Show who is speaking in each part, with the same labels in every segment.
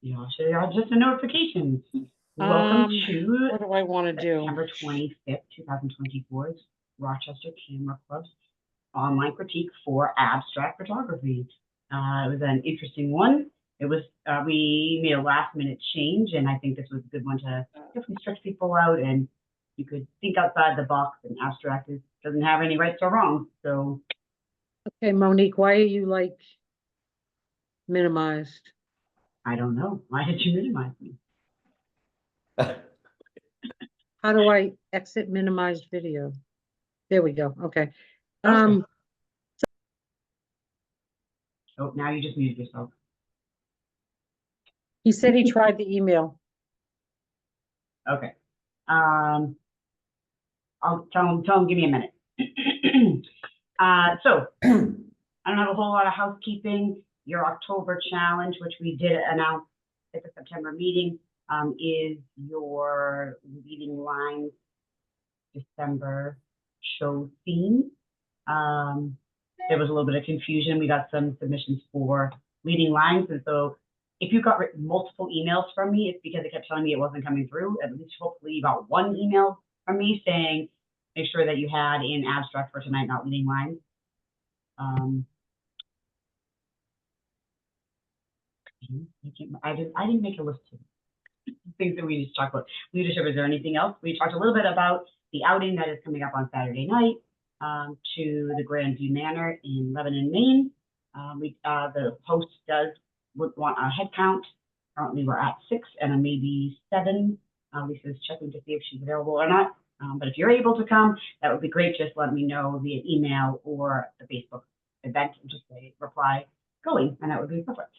Speaker 1: Just a notification. Welcome to
Speaker 2: what do I want to do?
Speaker 1: September 25th, 2024's Rochester Camera Club's online critique for abstract photography. It was an interesting one. It was we made a last-minute change, and I think this was a good one to definitely stretch people out, and you could think outside the box. And abstract doesn't have any rights or wrongs. So,
Speaker 2: okay, Monique, why are you like minimized?
Speaker 1: I don't know. Why did you minimize me?
Speaker 2: How do I exit minimized video? There we go. Okay.
Speaker 1: Oh, now you just muted yourself.
Speaker 2: He said he tried the email.
Speaker 1: Okay. I'll tell him, give me a minute. So I don't have a whole lot of housekeeping. Your October challenge, which we did announce at the September meeting, is your leading lines December show theme. There was a little bit of confusion. We got some submissions for leading lines, and so if you got multiple emails from me, it's because it kept telling me it wasn't coming through. At least hopefully you got one email from me saying, make sure that you had in abstract for tonight, not leading lines. I didn't make a list of things that we need to talk about. Leadership, is there anything else? We talked a little bit about the outing that is coming up on Saturday night to the Grandview Manor in Lebanon, Maine. The host would want a head count. Currently we're at 6 and maybe 7. Lisa's checking to see if she's available or not. But if you're able to come, that would be great. Just let me know via email or the Facebook event and just say reply going, and that would be perfect.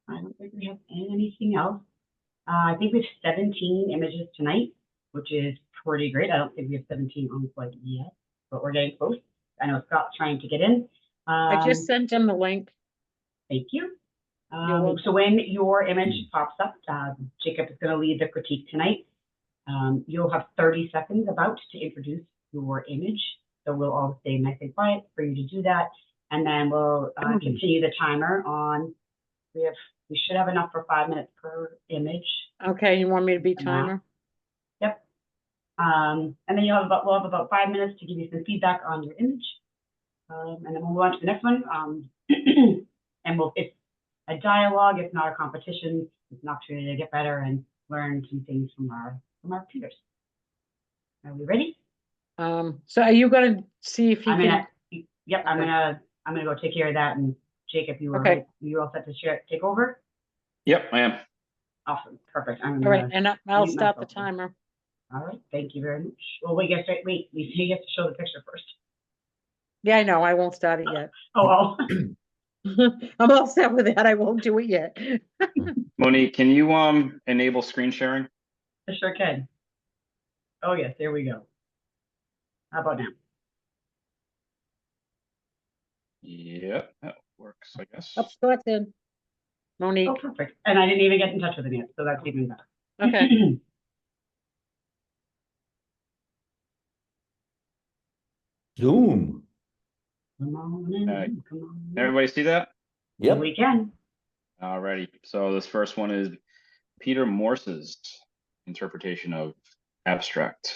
Speaker 1: I don't think we have anything else. I think we have 17 images tonight, which is pretty great. I don't think we have 17 on quite yet, but we're getting close. I know Scott's trying to get in.
Speaker 2: I just sent him the link.
Speaker 1: Thank you. So when your image pops up, Jacob is going to lead the critique tonight. You'll have 30 seconds about to introduce your image. So we'll all stay nice and quiet for you to do that. And then we'll continue the timer on, we should have enough for 5 minutes per image.
Speaker 2: Okay, you want me to be timer?
Speaker 1: Yep. And then we'll have about 5 minutes to give you some feedback on your image. And then we'll move on to the next one. And it's a dialogue, it's not a competition. It's an opportunity to get better and learn some things from our peers. Are we ready?
Speaker 2: So are you gonna see if you can?
Speaker 1: Yep, okay. I'm gonna go take care of that. And Jacob, you all set to take over?
Speaker 3: Yep, I am.
Speaker 1: Awesome, perfect.
Speaker 2: All right, and I'll start the timer.
Speaker 1: All right, thank you very much. Well, you have to show the picture first.
Speaker 2: Yeah, I know. I won't start it yet.
Speaker 1: Oh.
Speaker 2: I'm all set with that. I won't do it yet.
Speaker 3: Monique, can you enable screen sharing?
Speaker 1: I sure can. Oh yes, there we go. How about now?
Speaker 3: Yep, that works, I guess.
Speaker 2: Up, Scott's in. Monique.
Speaker 1: Oh, perfect. And I didn't even get in touch with him yet, so that's even better.
Speaker 2: Okay.
Speaker 4: Zoom.
Speaker 1: Come on in, come on in.
Speaker 3: Everybody see that?
Speaker 4: Yep.
Speaker 1: We can.
Speaker 3: Alrighty. So this first one is Peter Morse's interpretation of abstract.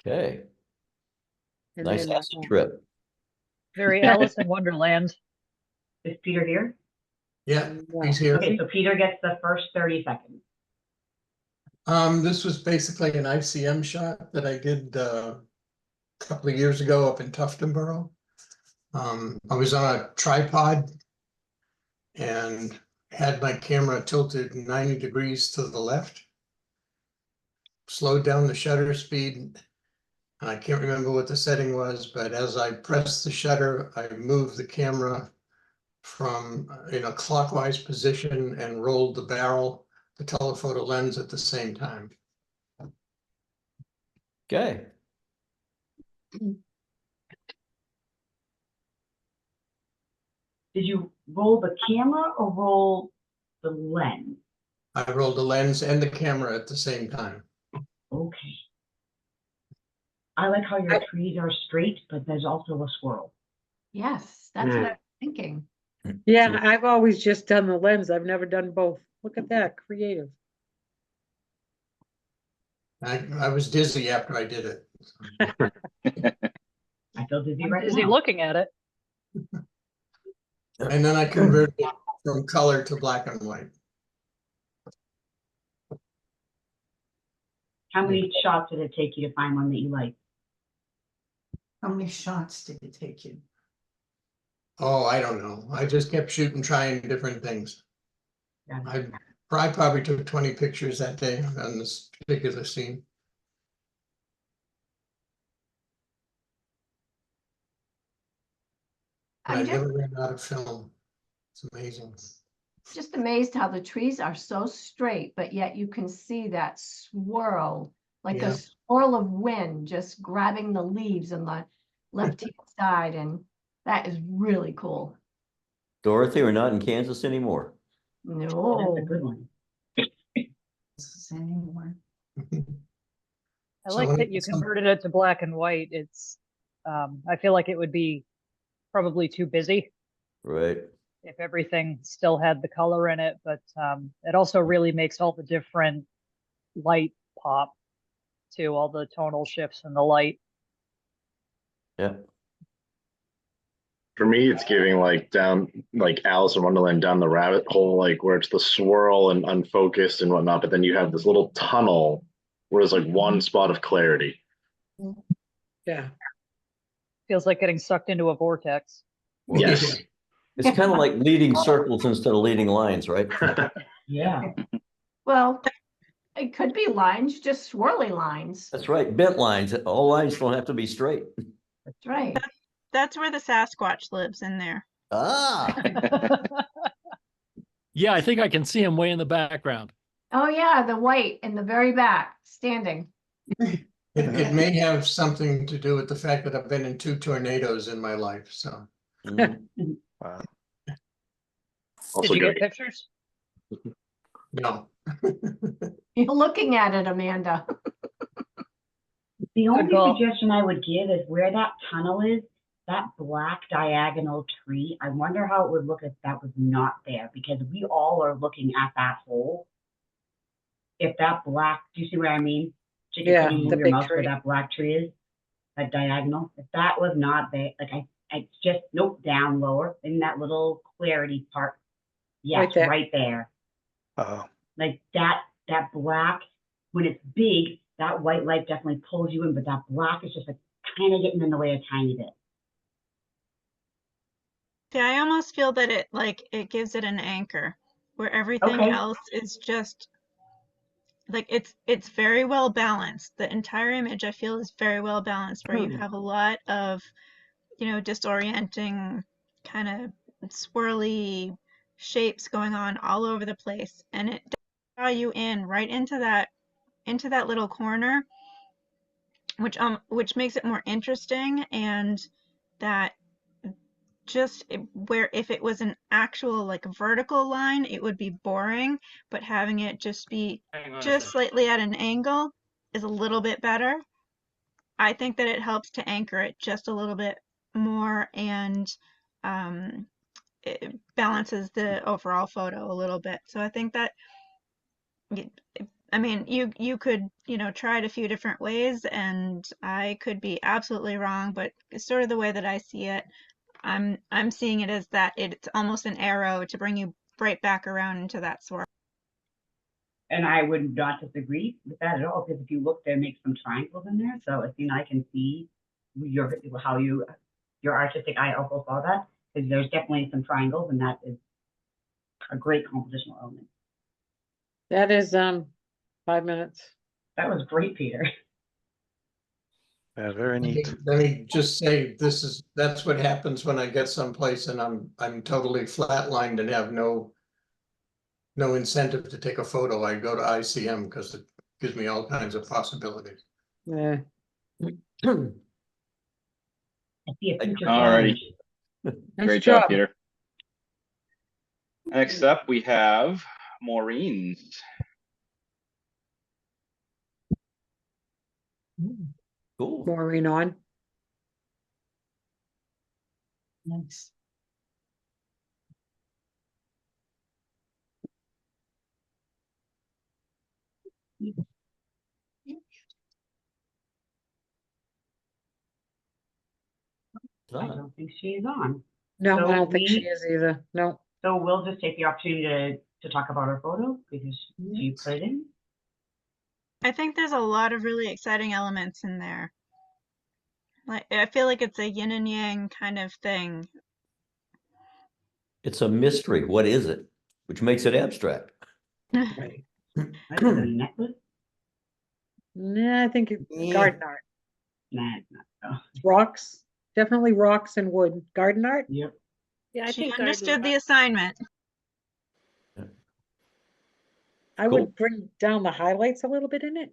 Speaker 4: Okay.
Speaker 2: And
Speaker 4: Nice
Speaker 2: then,
Speaker 4: acid trip.
Speaker 5: Very Alice in Wonderland.
Speaker 1: Is Peter here?
Speaker 6: Yeah, he's here.
Speaker 1: Okay, so Peter gets the first 30 seconds.
Speaker 6: This was basically an ICM shot that I did a couple of years ago up in Tuftonboro. I was on a tripod and had my camera tilted 90 degrees to the left. Slowed down the shutter speed. I can't remember what the setting was, but as I pressed the shutter, I moved the camera from in a clockwise position and rolled the barrel, the telephoto lens at the same time.
Speaker 4: Okay.
Speaker 1: Did you roll the camera or roll the lens?
Speaker 6: I rolled the lens and the camera at the same time.
Speaker 1: Okay. I like how your trees are straight, but there's also a swirl.
Speaker 7: Yes, that's what I'm thinking.
Speaker 2: Yeah, I've always just done the lens. I've never done both. Look at that, creative.
Speaker 6: I was dizzy after I did it.
Speaker 1: I feel dizzy
Speaker 5: I'm
Speaker 1: right
Speaker 5: busy
Speaker 1: now.
Speaker 5: looking at it.
Speaker 6: And then I converted it from color to black and white.
Speaker 1: How many shots did it take you to find one that you like?
Speaker 7: How many shots did it take you?
Speaker 6: Oh, I don't know. I just kept shooting, trying different things.
Speaker 1: Yeah.
Speaker 6: I probably took 20 pictures that day on this particular scene. I
Speaker 7: I'm
Speaker 6: never ran out of film. It's amazing.
Speaker 7: just amazed how the trees are so straight, but yet you can see that swirl, like
Speaker 6: Yeah.
Speaker 7: a swirl of wind just grabbing the leaves on the left-hand side, and that is really cool.
Speaker 4: Dorothy, we're not in Kansas anymore.
Speaker 1: That's a
Speaker 7: No.
Speaker 1: good one.
Speaker 7: Anymore.
Speaker 5: I
Speaker 6: So
Speaker 5: like
Speaker 6: when
Speaker 5: that you
Speaker 6: it's
Speaker 5: converted it to black and white. It's, I feel like it would be probably too busy
Speaker 4: Right.
Speaker 5: if everything still had the color in it, but it also really makes all the different light pop too, all the tonal shifts in the light.
Speaker 4: Yeah.
Speaker 8: For me, it's giving like down, like Alice in Wonderland down the rabbit hole, like where it's the swirl and unfocused and whatnot, but then you have this little tunnel where there's like one spot of clarity.
Speaker 2: Yeah.
Speaker 5: Feels like getting sucked into a vortex.
Speaker 8: Yes.
Speaker 4: It's kind of like leading circles instead of leading lines, right?
Speaker 1: Yeah.
Speaker 7: Well, it could be lines, just swirly lines.
Speaker 4: That's right. Bent lines. All lines don't have to be straight.
Speaker 7: That's right.
Speaker 9: That's where the Sasquatch lives, in there.
Speaker 4: Ah,
Speaker 10: Yeah, I think I can see him way in the background.
Speaker 7: Oh yeah, the white in the very back, standing.
Speaker 6: It may have something to do with the fact that I've been in 2 tornadoes in my life, so.
Speaker 4: mhm.
Speaker 8: Wow.
Speaker 5: Did
Speaker 8: Also
Speaker 5: you
Speaker 8: good.
Speaker 5: get pictures?
Speaker 6: No.
Speaker 7: You're looking at it, Amanda.
Speaker 1: The only
Speaker 5: call.
Speaker 1: suggestion I would give is where that tunnel is, that black diagonal tree. I wonder how it would look if that was not there, because we all are looking at that hole. If that black, do you see what I mean? Chicken,
Speaker 2: Yeah,
Speaker 1: can you
Speaker 2: the
Speaker 1: move your
Speaker 2: big
Speaker 1: mouse where
Speaker 2: tree.
Speaker 1: that black tree is? That diagonal. If that was not there, like I just nope down lower in that little clarity part. Yes,
Speaker 2: Right there.
Speaker 1: right there.
Speaker 8: Oh.
Speaker 1: Like that black, when it's big, that white light definitely pulls you in, but that black is just like kind of getting in the way a tiny bit.
Speaker 9: See, I almost feel that it gives it an anchor where everything
Speaker 1: Okay.
Speaker 9: else is just like it's very well balanced. The entire image I feel is very well balanced, where you have a lot of, disorienting kind of swirly shapes going on all over the place, and it does draw you in right into that little corner, which makes it more interesting, and that where if it was an actual like vertical line, it would be boring, but having it just be just slightly at an angle is a little bit better. I think that it helps to anchor it just a little bit more, and it balances the overall photo a little bit. So I think that, I mean, you could, try it a few different ways, and I could be absolutely wrong, but sort of the way that I see it, I'm seeing it as that it's almost an arrow to bring you right back around into that swirl.
Speaker 1: And I would not disagree with that at all, because if you look, there makes some triangles in there. So I can see your artistic eye also saw that, because there's definitely some triangles, and that is a great compositional element.
Speaker 2: That is 5 minutes.
Speaker 1: That was great, Peter.
Speaker 8: Yeah, very neat.
Speaker 6: Let me just say, that's what happens when I get someplace and I'm totally flatlined and have no incentive to take a photo. I go to ICM because it gives me all kinds of possibilities.
Speaker 2: Yeah.
Speaker 1: I see a future.
Speaker 3: Alrighty.
Speaker 2: Nice
Speaker 3: Great job,
Speaker 2: job.
Speaker 3: Peter. Next up, we have Maureen.
Speaker 4: Cool.
Speaker 2: Maureen on. Nice.
Speaker 1: I don't think she is on.
Speaker 2: No,
Speaker 1: So
Speaker 2: I don't think she
Speaker 1: we-
Speaker 2: is either. No.
Speaker 1: So we'll just take the opportunity to talk about her photo because she put it in.
Speaker 9: I think there's a lot of really exciting elements in there. Like, I feel like it's a yin and yang kind of thing.
Speaker 4: It's a mystery. What is it? Which makes it abstract.
Speaker 2: Right.
Speaker 1: What is it, a necklace?
Speaker 2: Nah, I think it's garden art.
Speaker 1: Nah, it's not. Oh,
Speaker 2: Rocks, definitely rocks and wood. Garden art?
Speaker 1: yep.
Speaker 11: Yeah, I
Speaker 9: She
Speaker 11: think
Speaker 9: understood the assignment.
Speaker 2: I
Speaker 4: Cool.
Speaker 2: would bring down the highlights a little bit in it.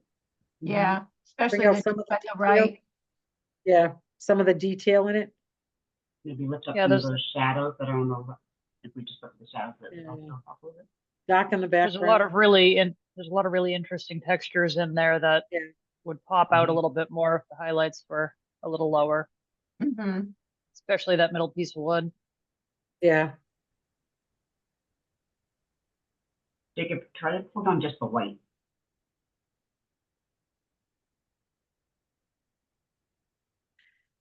Speaker 7: Yeah, especially
Speaker 2: Bring out
Speaker 7: the
Speaker 2: some of the
Speaker 7: at the right.
Speaker 2: Yeah, some of the detail in it.
Speaker 1: Maybe lift up
Speaker 5: Yeah,
Speaker 1: some of
Speaker 5: there's-
Speaker 1: those shadows that are on the left. If we just look at the shadows that
Speaker 2: Yeah.
Speaker 1: also off of it.
Speaker 2: Dark in the
Speaker 5: There's a lot of
Speaker 2: background.
Speaker 5: there's a lot of really interesting textures in there that
Speaker 2: Yeah.
Speaker 5: would pop out a
Speaker 1: Mhm.
Speaker 5: little bit more if the highlights were a little lower,
Speaker 7: Mm-hmm.
Speaker 5: especially that middle piece of wood.
Speaker 2: Yeah,
Speaker 1: Jacob, try to pull down just the white.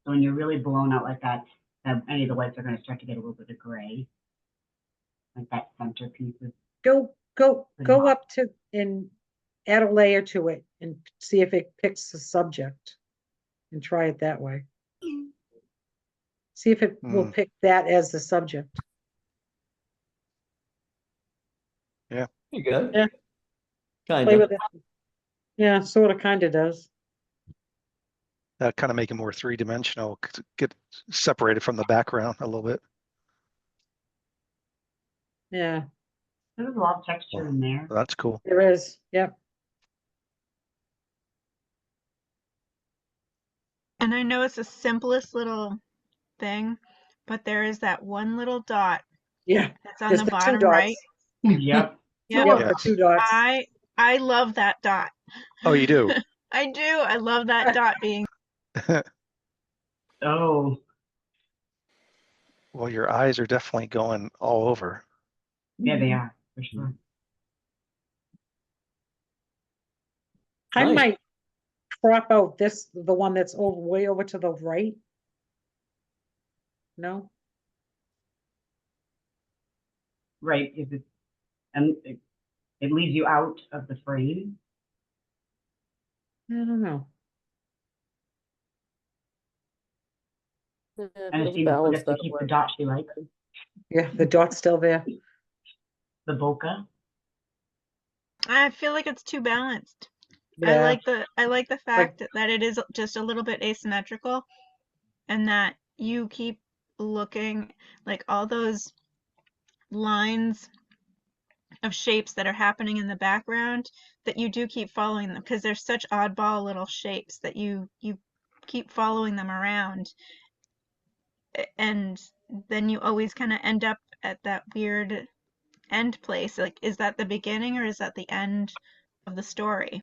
Speaker 1: So when you're really blown out like that, any of the whites are going to start to get a little bit of gray. Like that center piece is.
Speaker 2: go
Speaker 1: Pretty hot.
Speaker 2: up to and add a layer to it and see if it picks the subject. And try it that way. See if it will pick that as the subject.
Speaker 4: You got it.
Speaker 2: Yeah.
Speaker 4: Kind
Speaker 2: Play
Speaker 4: of.
Speaker 2: with it. Yeah, sort of, kind of does.
Speaker 12: That kind of make it more three-dimensional, get separated from the background a little bit.
Speaker 2: Yeah,
Speaker 1: There's a lot of texture in there.
Speaker 12: That's cool.
Speaker 2: there is. Yep.
Speaker 9: And I know it's the simplest little thing, but there is that one little dot
Speaker 2: Yeah.
Speaker 9: that's on
Speaker 2: There's
Speaker 9: the
Speaker 2: the two
Speaker 9: bottom
Speaker 2: dots.
Speaker 9: right.
Speaker 1: Yep.
Speaker 9: Yep.
Speaker 2: Yep,
Speaker 12: Yeah.
Speaker 2: the two dots.
Speaker 9: I love that dot.
Speaker 12: Oh, you do?
Speaker 9: I do. I love that dot being.
Speaker 1: Oh,
Speaker 12: Well, your eyes are definitely going all over.
Speaker 1: yeah, they are, for sure.
Speaker 2: I
Speaker 4: Nice.
Speaker 2: might crop out the one that's way over to the right. No?
Speaker 1: Right, if it, and it leaves you out of the frame.
Speaker 2: I don't know.
Speaker 11: Yeah,
Speaker 1: And it
Speaker 11: feels
Speaker 1: seems to
Speaker 11: balanced
Speaker 1: forget to
Speaker 11: that
Speaker 1: keep
Speaker 11: way.
Speaker 1: the dot she likes,
Speaker 2: Yeah, the dot's still there.
Speaker 1: the bokeh.
Speaker 9: I feel like it's too balanced.
Speaker 2: Yeah.
Speaker 9: I like the fact that it is just a little bit asymmetrical, and that you keep looking like all those lines of shapes that are happening in the background, that you do keep following them because they're such oddball little shapes that you keep following them around, and then you always kind of end up at that weird end place. Like, is that the beginning or is that the end of the story?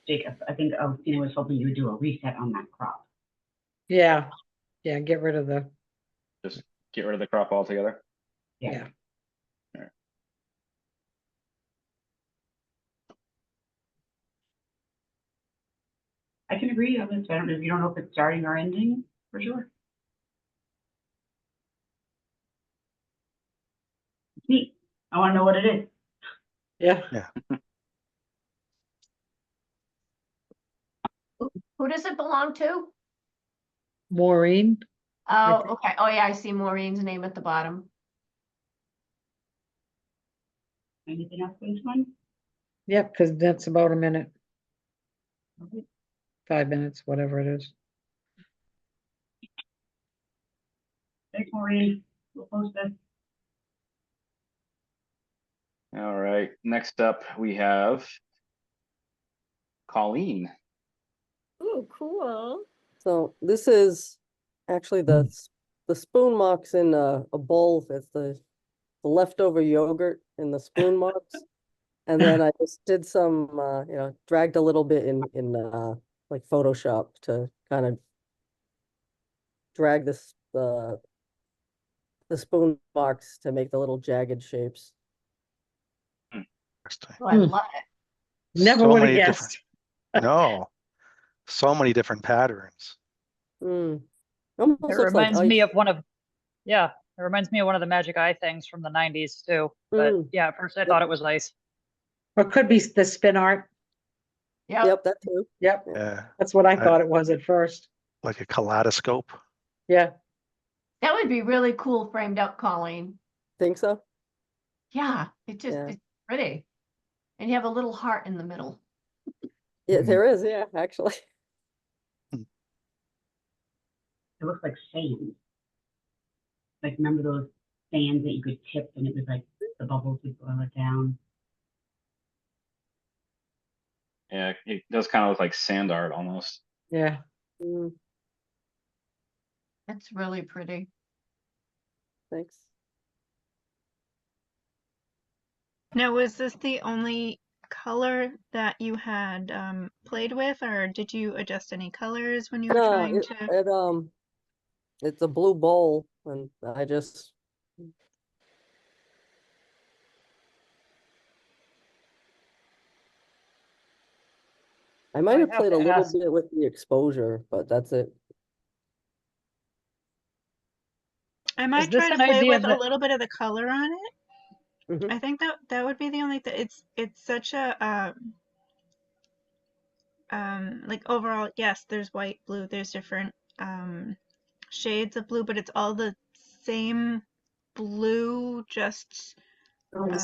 Speaker 1: Jacob, I think Alcina was hoping you would do a reset on that crop.
Speaker 2: Yeah. Yeah, get rid of the,
Speaker 3: Just get rid of the crop altogether.
Speaker 2: yeah.
Speaker 1: I can agree on this. I don't know if you don't know if it's starting or ending, for sure. It's neat. I want to know what it is.
Speaker 2: Yeah.
Speaker 7: Who does it belong to?
Speaker 2: Maureen.
Speaker 7: Oh, okay. Oh, yeah, I see Maureen's name at the bottom.
Speaker 1: Anything else for this one?
Speaker 2: Yep, because that's about a minute,
Speaker 1: Okay.
Speaker 2: 5 minutes, whatever it is.
Speaker 1: Thanks, Maureen. We'll post this.
Speaker 3: All right, next up we have Colleen.
Speaker 11: Oh, cool. So this is actually the spoon marks in a bowl. It's the the leftover yogurt in the spoon marks. And then I just did some, dragged a little bit in like Photoshop to kind of drag the spoon marks to make the little jagged shapes.
Speaker 12: Interesting.
Speaker 7: Oh, I love it.
Speaker 2: Never
Speaker 12: So
Speaker 2: would have
Speaker 12: many
Speaker 2: guessed.
Speaker 12: No, so many different patterns.
Speaker 11: Mm. Almost
Speaker 5: It
Speaker 11: looks like
Speaker 5: reminds me
Speaker 11: ice.
Speaker 5: of one of, yeah, it reminds me of one of the Magic Eye things from the 90s too. But
Speaker 11: Mm.
Speaker 5: yeah, at first I
Speaker 11: Yep.
Speaker 5: thought it was ice.
Speaker 2: Or it could be the spin art.
Speaker 7: Yep.
Speaker 11: Yep, that too.
Speaker 2: Yep,
Speaker 12: Yeah,
Speaker 2: that's what I thought it was at first.
Speaker 12: like a kaleidoscope.
Speaker 2: Yeah.
Speaker 7: That would be really cool framed up, Colleen.
Speaker 11: Think so?
Speaker 7: Yeah, it's pretty. And you have a little heart in the middle.
Speaker 11: Yeah, there is, yeah, actually.
Speaker 1: It looks like fans. Like, remember those fans that you could tip and it was like the bubbles would blow it down?
Speaker 3: Yeah, it does kind of look like sand art almost.
Speaker 2: Yeah.
Speaker 11: Mm,
Speaker 7: That's really pretty.
Speaker 11: thanks.
Speaker 9: Now, was this the only color that you had played with, or did you adjust any colors when you were
Speaker 11: No,
Speaker 9: trying to?
Speaker 11: it's a blue bowl, and I just I might
Speaker 5: I
Speaker 11: have
Speaker 5: have
Speaker 11: played a
Speaker 5: to
Speaker 11: little
Speaker 5: ask,
Speaker 11: bit with the exposure, but that's it.
Speaker 9: I
Speaker 5: is
Speaker 9: might
Speaker 5: this
Speaker 9: try to
Speaker 5: an
Speaker 9: play
Speaker 5: idea
Speaker 9: with a
Speaker 5: that,
Speaker 9: little bit of the color on it.
Speaker 11: Mhm.
Speaker 9: I think that would be the only thing. It's such a like overall, yes, there's white, blue, there's different shades of blue, but it's all the same blue, just and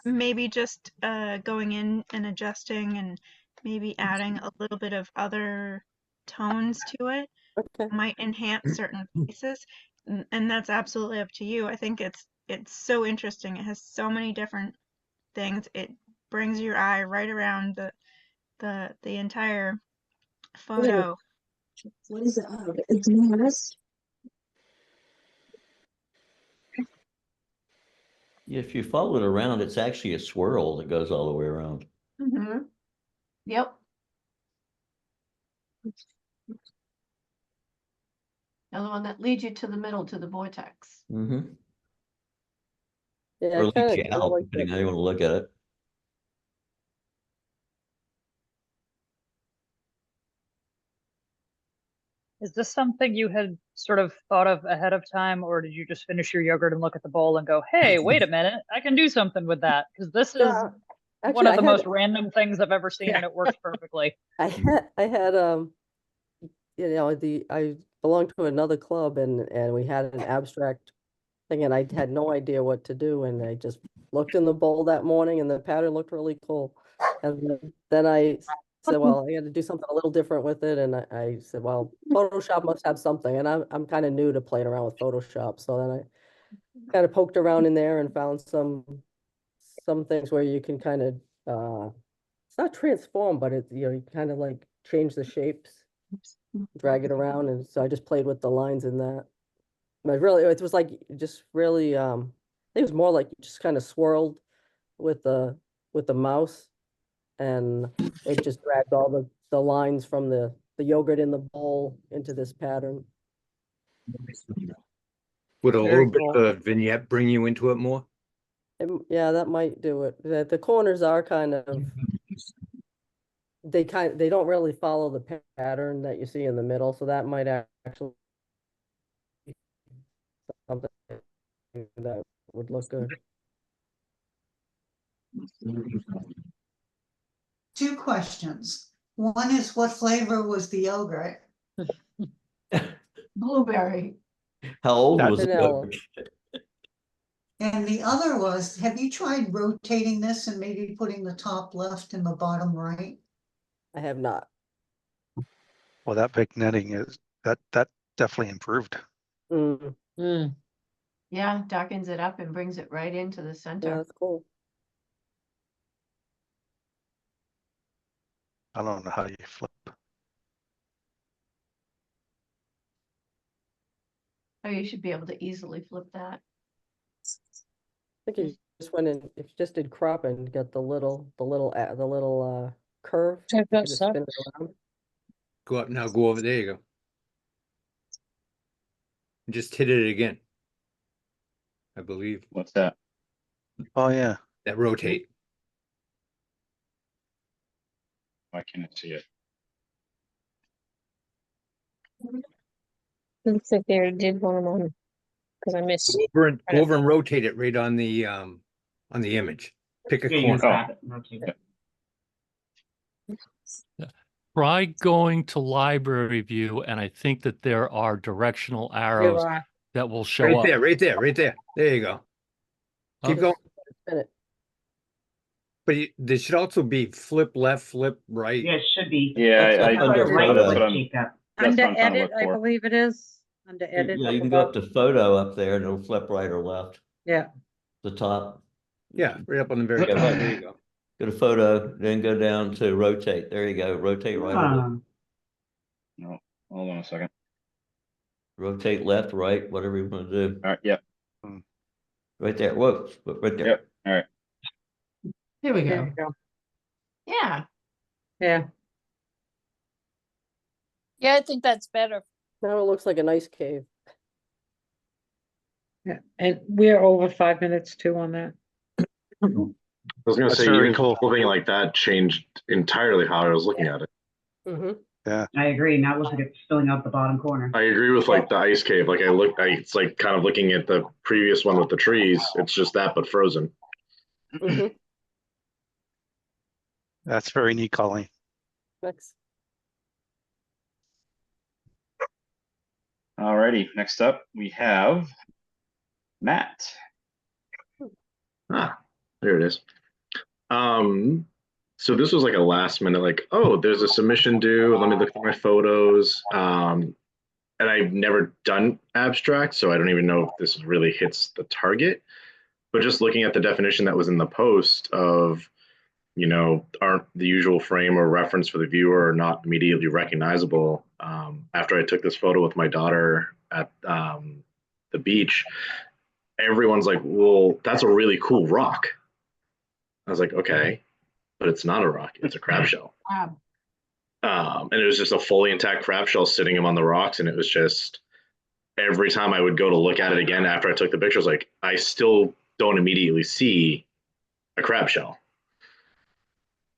Speaker 9: maybe just going in and adjusting and maybe adding a little bit of other tones to it
Speaker 11: Okay.
Speaker 9: might enhance certain pieces, and that's absolutely up to you. I think it's so interesting. It has so many different things. It brings your eye right around the entire photo.
Speaker 11: What is it? It's bananas.
Speaker 4: If you follow it around, it's actually a swirl that goes all the way around.
Speaker 7: Mm-hmm. Yep. Another one that leads you to the middle, to the vortex.
Speaker 4: Mm-hmm.
Speaker 11: Yeah,
Speaker 4: Or
Speaker 11: I
Speaker 4: leads
Speaker 11: kind
Speaker 4: you
Speaker 11: of
Speaker 4: out,
Speaker 11: like
Speaker 4: depending
Speaker 11: that.
Speaker 4: how you want to look at it.
Speaker 5: is this something you had sort of thought of ahead of time, or did you just finish your yogurt and look at the bowl and go, hey, wait a minute, I can do something with that? Because this is
Speaker 11: Yeah,
Speaker 5: one
Speaker 11: actually,
Speaker 5: of the most random things I've ever seen,
Speaker 2: Yeah.
Speaker 5: and it works perfectly.
Speaker 11: I had I belonged to another club, and we had an abstract thing, and I had no idea what to do, and I just looked in the bowl that morning, and the pattern looked really cool. And then I said, well, I got to do something a little different with it, and I said, well, Photoshop must have something, and I'm kind of new to playing around with Photoshop, so then I kind of poked around in there and found some things where you can kind of it's not transform, but it's you kind of like change the shapes, drag it around, and so I just played with the lines in that. But really, it was like just really, I think it was more like you just kind of swirled with the mouse, and it just dragged all the lines from the yogurt in the bowl into this pattern.
Speaker 13: Would a
Speaker 2: Very
Speaker 13: little bit
Speaker 2: cool.
Speaker 13: of a vignette bring you into it more?
Speaker 11: Yeah, that might do it. The corners are kind of they don't really follow the pattern that you see in the middle, so that might actually be something that would look good.
Speaker 14: Two questions. One is, what flavor was the yogurt?
Speaker 7: Blueberry.
Speaker 4: How old was the
Speaker 11: Vanilla.
Speaker 4: yogurt?
Speaker 14: And the other was, have you tried rotating this and maybe putting the top left and the bottom right?
Speaker 11: I have not.
Speaker 12: Well, that vignetting is that definitely improved.
Speaker 11: Mm,
Speaker 2: Mm.
Speaker 7: Yeah, darkens it up and brings it right into the
Speaker 11: yeah,
Speaker 7: center.
Speaker 11: that's cool.
Speaker 12: I don't know how you flip.
Speaker 7: Oh, you should be able to easily flip that.
Speaker 11: I think you just went in, if you just did crop and got the little curve,
Speaker 2: Check
Speaker 11: you
Speaker 2: that
Speaker 11: could just
Speaker 2: stuff.
Speaker 11: spin it around.
Speaker 13: Go up now, go over, there you go. Just hit it again. I believe,
Speaker 3: What's that?
Speaker 12: Oh, yeah.
Speaker 13: that rotate.
Speaker 3: Why can't I see it?
Speaker 15: Looks like they already did one of them because I missed.
Speaker 13: Go over and rotate it right on the image. Pick a
Speaker 1: Yeah, you
Speaker 13: corner.
Speaker 1: just grab it and rotate it.
Speaker 10: Try going to library view, and I think that there are directional arrows
Speaker 2: are.
Speaker 10: that will show
Speaker 13: Right
Speaker 10: up.
Speaker 13: there, right there, right there. There you go. Keep going.
Speaker 11: Spin it.
Speaker 13: But there should also be flip left, flip right.
Speaker 1: Yeah, it should be.
Speaker 3: Yeah,
Speaker 4: That's
Speaker 3: I
Speaker 4: up under
Speaker 1: right
Speaker 4: photo.
Speaker 1: click,
Speaker 3: that's
Speaker 1: Jacob.
Speaker 3: what
Speaker 2: Under
Speaker 3: I'm trying to
Speaker 2: edit,
Speaker 3: look
Speaker 2: I
Speaker 3: for.
Speaker 2: believe it is. Under edit.
Speaker 4: Yeah,
Speaker 2: up
Speaker 4: you can go up
Speaker 2: above.
Speaker 4: to photo up there and it'll flip right or left,
Speaker 2: Yeah,
Speaker 4: the top.
Speaker 13: Yeah, right up on the very
Speaker 4: Yeah,
Speaker 13: top.
Speaker 4: right.
Speaker 13: There you go.
Speaker 4: Go to photo, then go down to rotate. There you go. Rotate right or left.
Speaker 3: No, hold on a second.
Speaker 4: Rotate left, right, whatever you want to do.
Speaker 3: All right, yep,
Speaker 4: Right there. Whoa, right there.
Speaker 3: yep, all right.
Speaker 15: Here we
Speaker 2: there
Speaker 15: go.
Speaker 2: you go.
Speaker 7: Yeah.
Speaker 2: Yeah,
Speaker 15: Yeah, I think that's better.
Speaker 11: Now it looks like an ice cave.
Speaker 2: yeah. And we're over 5 minutes too on that.
Speaker 8: I was gonna
Speaker 12: That's
Speaker 8: say,
Speaker 12: very
Speaker 8: even
Speaker 12: cool.
Speaker 8: flipping like that changed entirely how I was looking at it.
Speaker 11: Mm-hmm.
Speaker 1: I agree. Now it looks like it's filling out the bottom corner.
Speaker 8: I agree with like the ice cave. Like it's like kind of looking at the previous one with the trees. It's just that, but frozen.
Speaker 11: Mm-hmm.
Speaker 12: That's very neat, Colleen.
Speaker 11: Thanks.
Speaker 3: Alrighty, next up we have Matt.
Speaker 8: Ah, there it is. So this was like a last minute, like, oh, there's a submission due. Let me look at my photos. And I've never done abstract, so I don't even know if this really hits the target. But just looking at the definition that was in the post of, aren't the usual frame or reference for the viewer or not immediately recognizable. After I took this photo with my daughter at the beach, everyone's like, well, that's a really cool rock. I was like, okay, but it's not a rock, it's a crab shell. And it was just a fully intact crab shell sitting on the rocks. And it was just, every time I would go to look at it again after I took the pictures, like, I still don't immediately see a crab shell.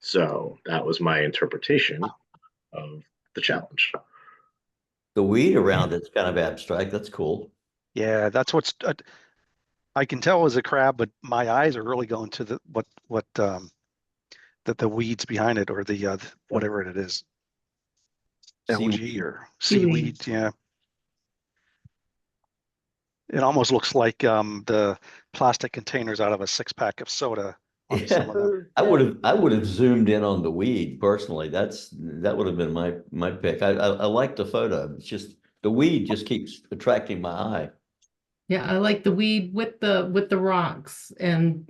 Speaker 8: So that was my interpretation of the challenge.
Speaker 4: The weed around it's kind of abstract. That's cool.
Speaker 12: Yeah, that's what's. I can tell it was a crab, but my eyes are really going to the the weeds behind it, or the whatever it is, algae or seaweed. Yeah, it almost looks like the plastic containers out of a 6-pack of soda. On some of them.
Speaker 4: I would have zoomed in on the weed personally. That would have been my pick. I like the photo. It's just the weed just keeps attracting my eye.
Speaker 15: Yeah, I like the weed with the rocks, and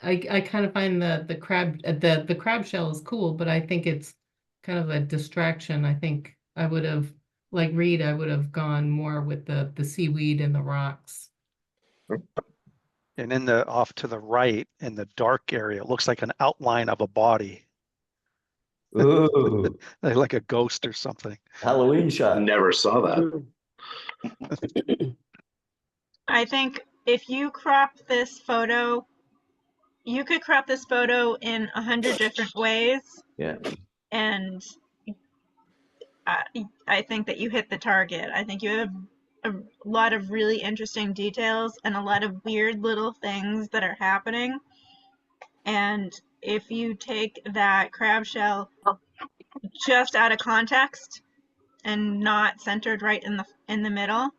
Speaker 15: I kind of find the crab shell is cool, but I think it's kind of a distraction. I think I would have, like Reed, I would have gone more with the seaweed and the rocks.
Speaker 12: And in the off to the right in the dark area, it looks like an outline of a body.
Speaker 4: Ooh,
Speaker 12: like a ghost or something.
Speaker 4: Halloween shot.
Speaker 8: Never saw that.
Speaker 9: I think if you crop this photo, you could crop this photo in 100 different ways.
Speaker 4: Yeah.
Speaker 9: And I think that you hit the target. I think you have a lot of really interesting details and a lot of weird little things that are happening. And if you take that crab shell just out of context and not centered right in the middle,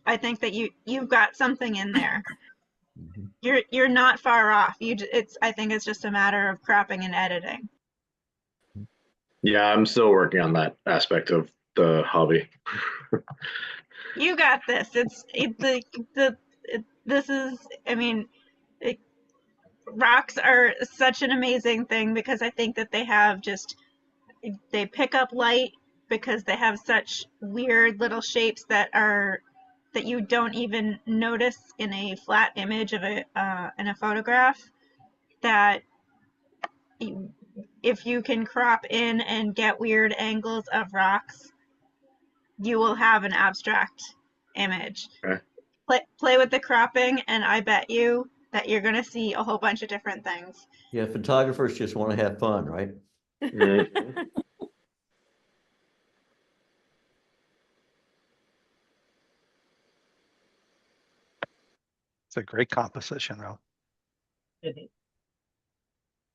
Speaker 9: I think that you've got something in there. You're not far off. I think it's just a matter of cropping and editing.
Speaker 8: Yeah, I'm still working on that aspect of the hobby.
Speaker 9: You got this. This is, I mean, rocks are such an amazing thing because I think that they pick up light because they have such weird little shapes that that you don't even notice in a flat image of in a photograph, that if you can crop in and get weird angles of rocks, you will have an abstract image.
Speaker 8: Okay.
Speaker 9: Play with the cropping, and I bet you that you're going to see a whole bunch of different things.
Speaker 4: Yeah, photographers just want to have fun, right?
Speaker 8: Mhm.
Speaker 12: It's a great composition, though.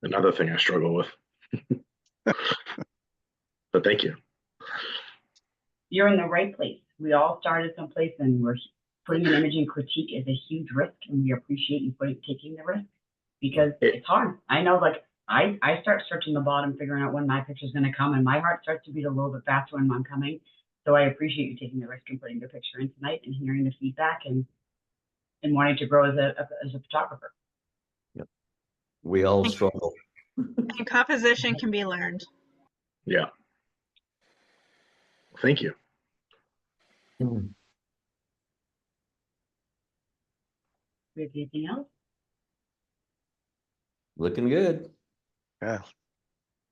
Speaker 8: Another thing I struggle with. But thank you.
Speaker 1: You're in the right place. We all started someplace, and we're putting an image in critique is a huge risk, and we appreciate you taking the risk, because it's hard. I know, like, I start searching the bottom, figuring out when my picture's going to come, and my heart starts to beat a little bit faster when I'm coming. So I appreciate you taking the risk and putting your picture in tonight and hearing the feedback and wanting to grow as a photographer.
Speaker 4: Yep. We all struggle.
Speaker 9: And composition can be learned.
Speaker 8: Yeah. Thank you.
Speaker 1: We have anything else?
Speaker 4: Looking good.
Speaker 12: Yeah.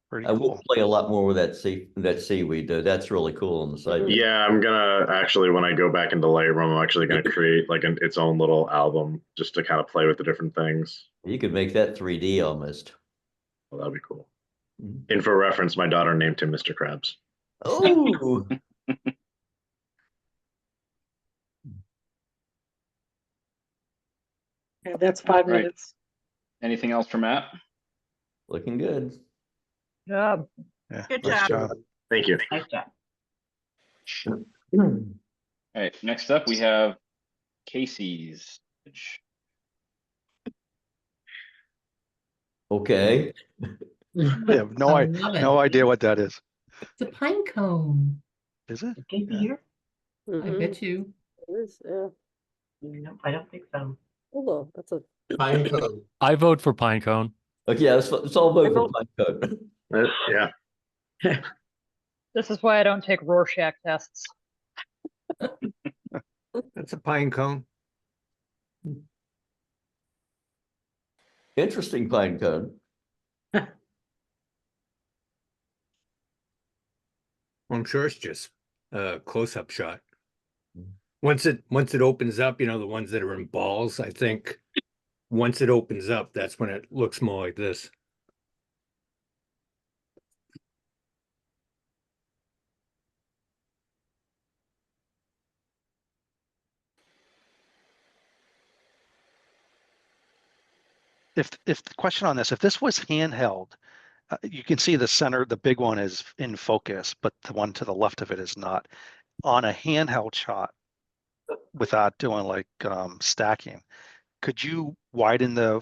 Speaker 12: Pretty
Speaker 4: I will
Speaker 12: cool.
Speaker 4: play a lot more with that seaweed though. That's really cool on the side.
Speaker 8: Yeah, I'm gonna actually, when I go back into Lightroom, I'm actually gonna create like its own little album just to kind of play with the different things.
Speaker 4: You could make that 3D almost.
Speaker 8: Well, that'd be cool. And for reference, my daughter named him Mr. Krabs.
Speaker 4: Oh.
Speaker 2: Yeah, that's 5
Speaker 3: Right.
Speaker 2: minutes.
Speaker 3: Anything else for Matt?
Speaker 4: Looking good.
Speaker 5: Job.
Speaker 12: Yeah,
Speaker 9: Good
Speaker 12: nice
Speaker 9: job.
Speaker 12: job.
Speaker 8: Thank you.
Speaker 1: Nice job.
Speaker 3: All right, next up we have Casey's.
Speaker 4: Okay.
Speaker 12: I have no,
Speaker 15: I love it.
Speaker 12: no idea what that is.
Speaker 15: It's a pine cone.
Speaker 12: Is it?
Speaker 1: Casey
Speaker 12: Yeah.
Speaker 1: here?
Speaker 15: I
Speaker 11: Mhm.
Speaker 15: bet you.
Speaker 11: It is, yeah.
Speaker 1: Nope, I don't think so.
Speaker 11: Hold on, that's a,
Speaker 6: Pine cone.
Speaker 10: I vote for Pinecone.
Speaker 4: Okay, yeah, let's all vote for Pinecone.
Speaker 8: Yeah.
Speaker 5: This is why I don't take Rorschach tests.
Speaker 13: That's a pine cone.
Speaker 4: Interesting Pinecone.
Speaker 13: I'm sure it's just a close-up shot. Once it opens up, the ones that are in balls, I think once it opens up, that's when it looks more like this.
Speaker 12: If the question on this, if this was handheld, you can see the center, the big one is in focus, but the one to the left of it is not. On a handheld shot, without doing like stacking, could you widen the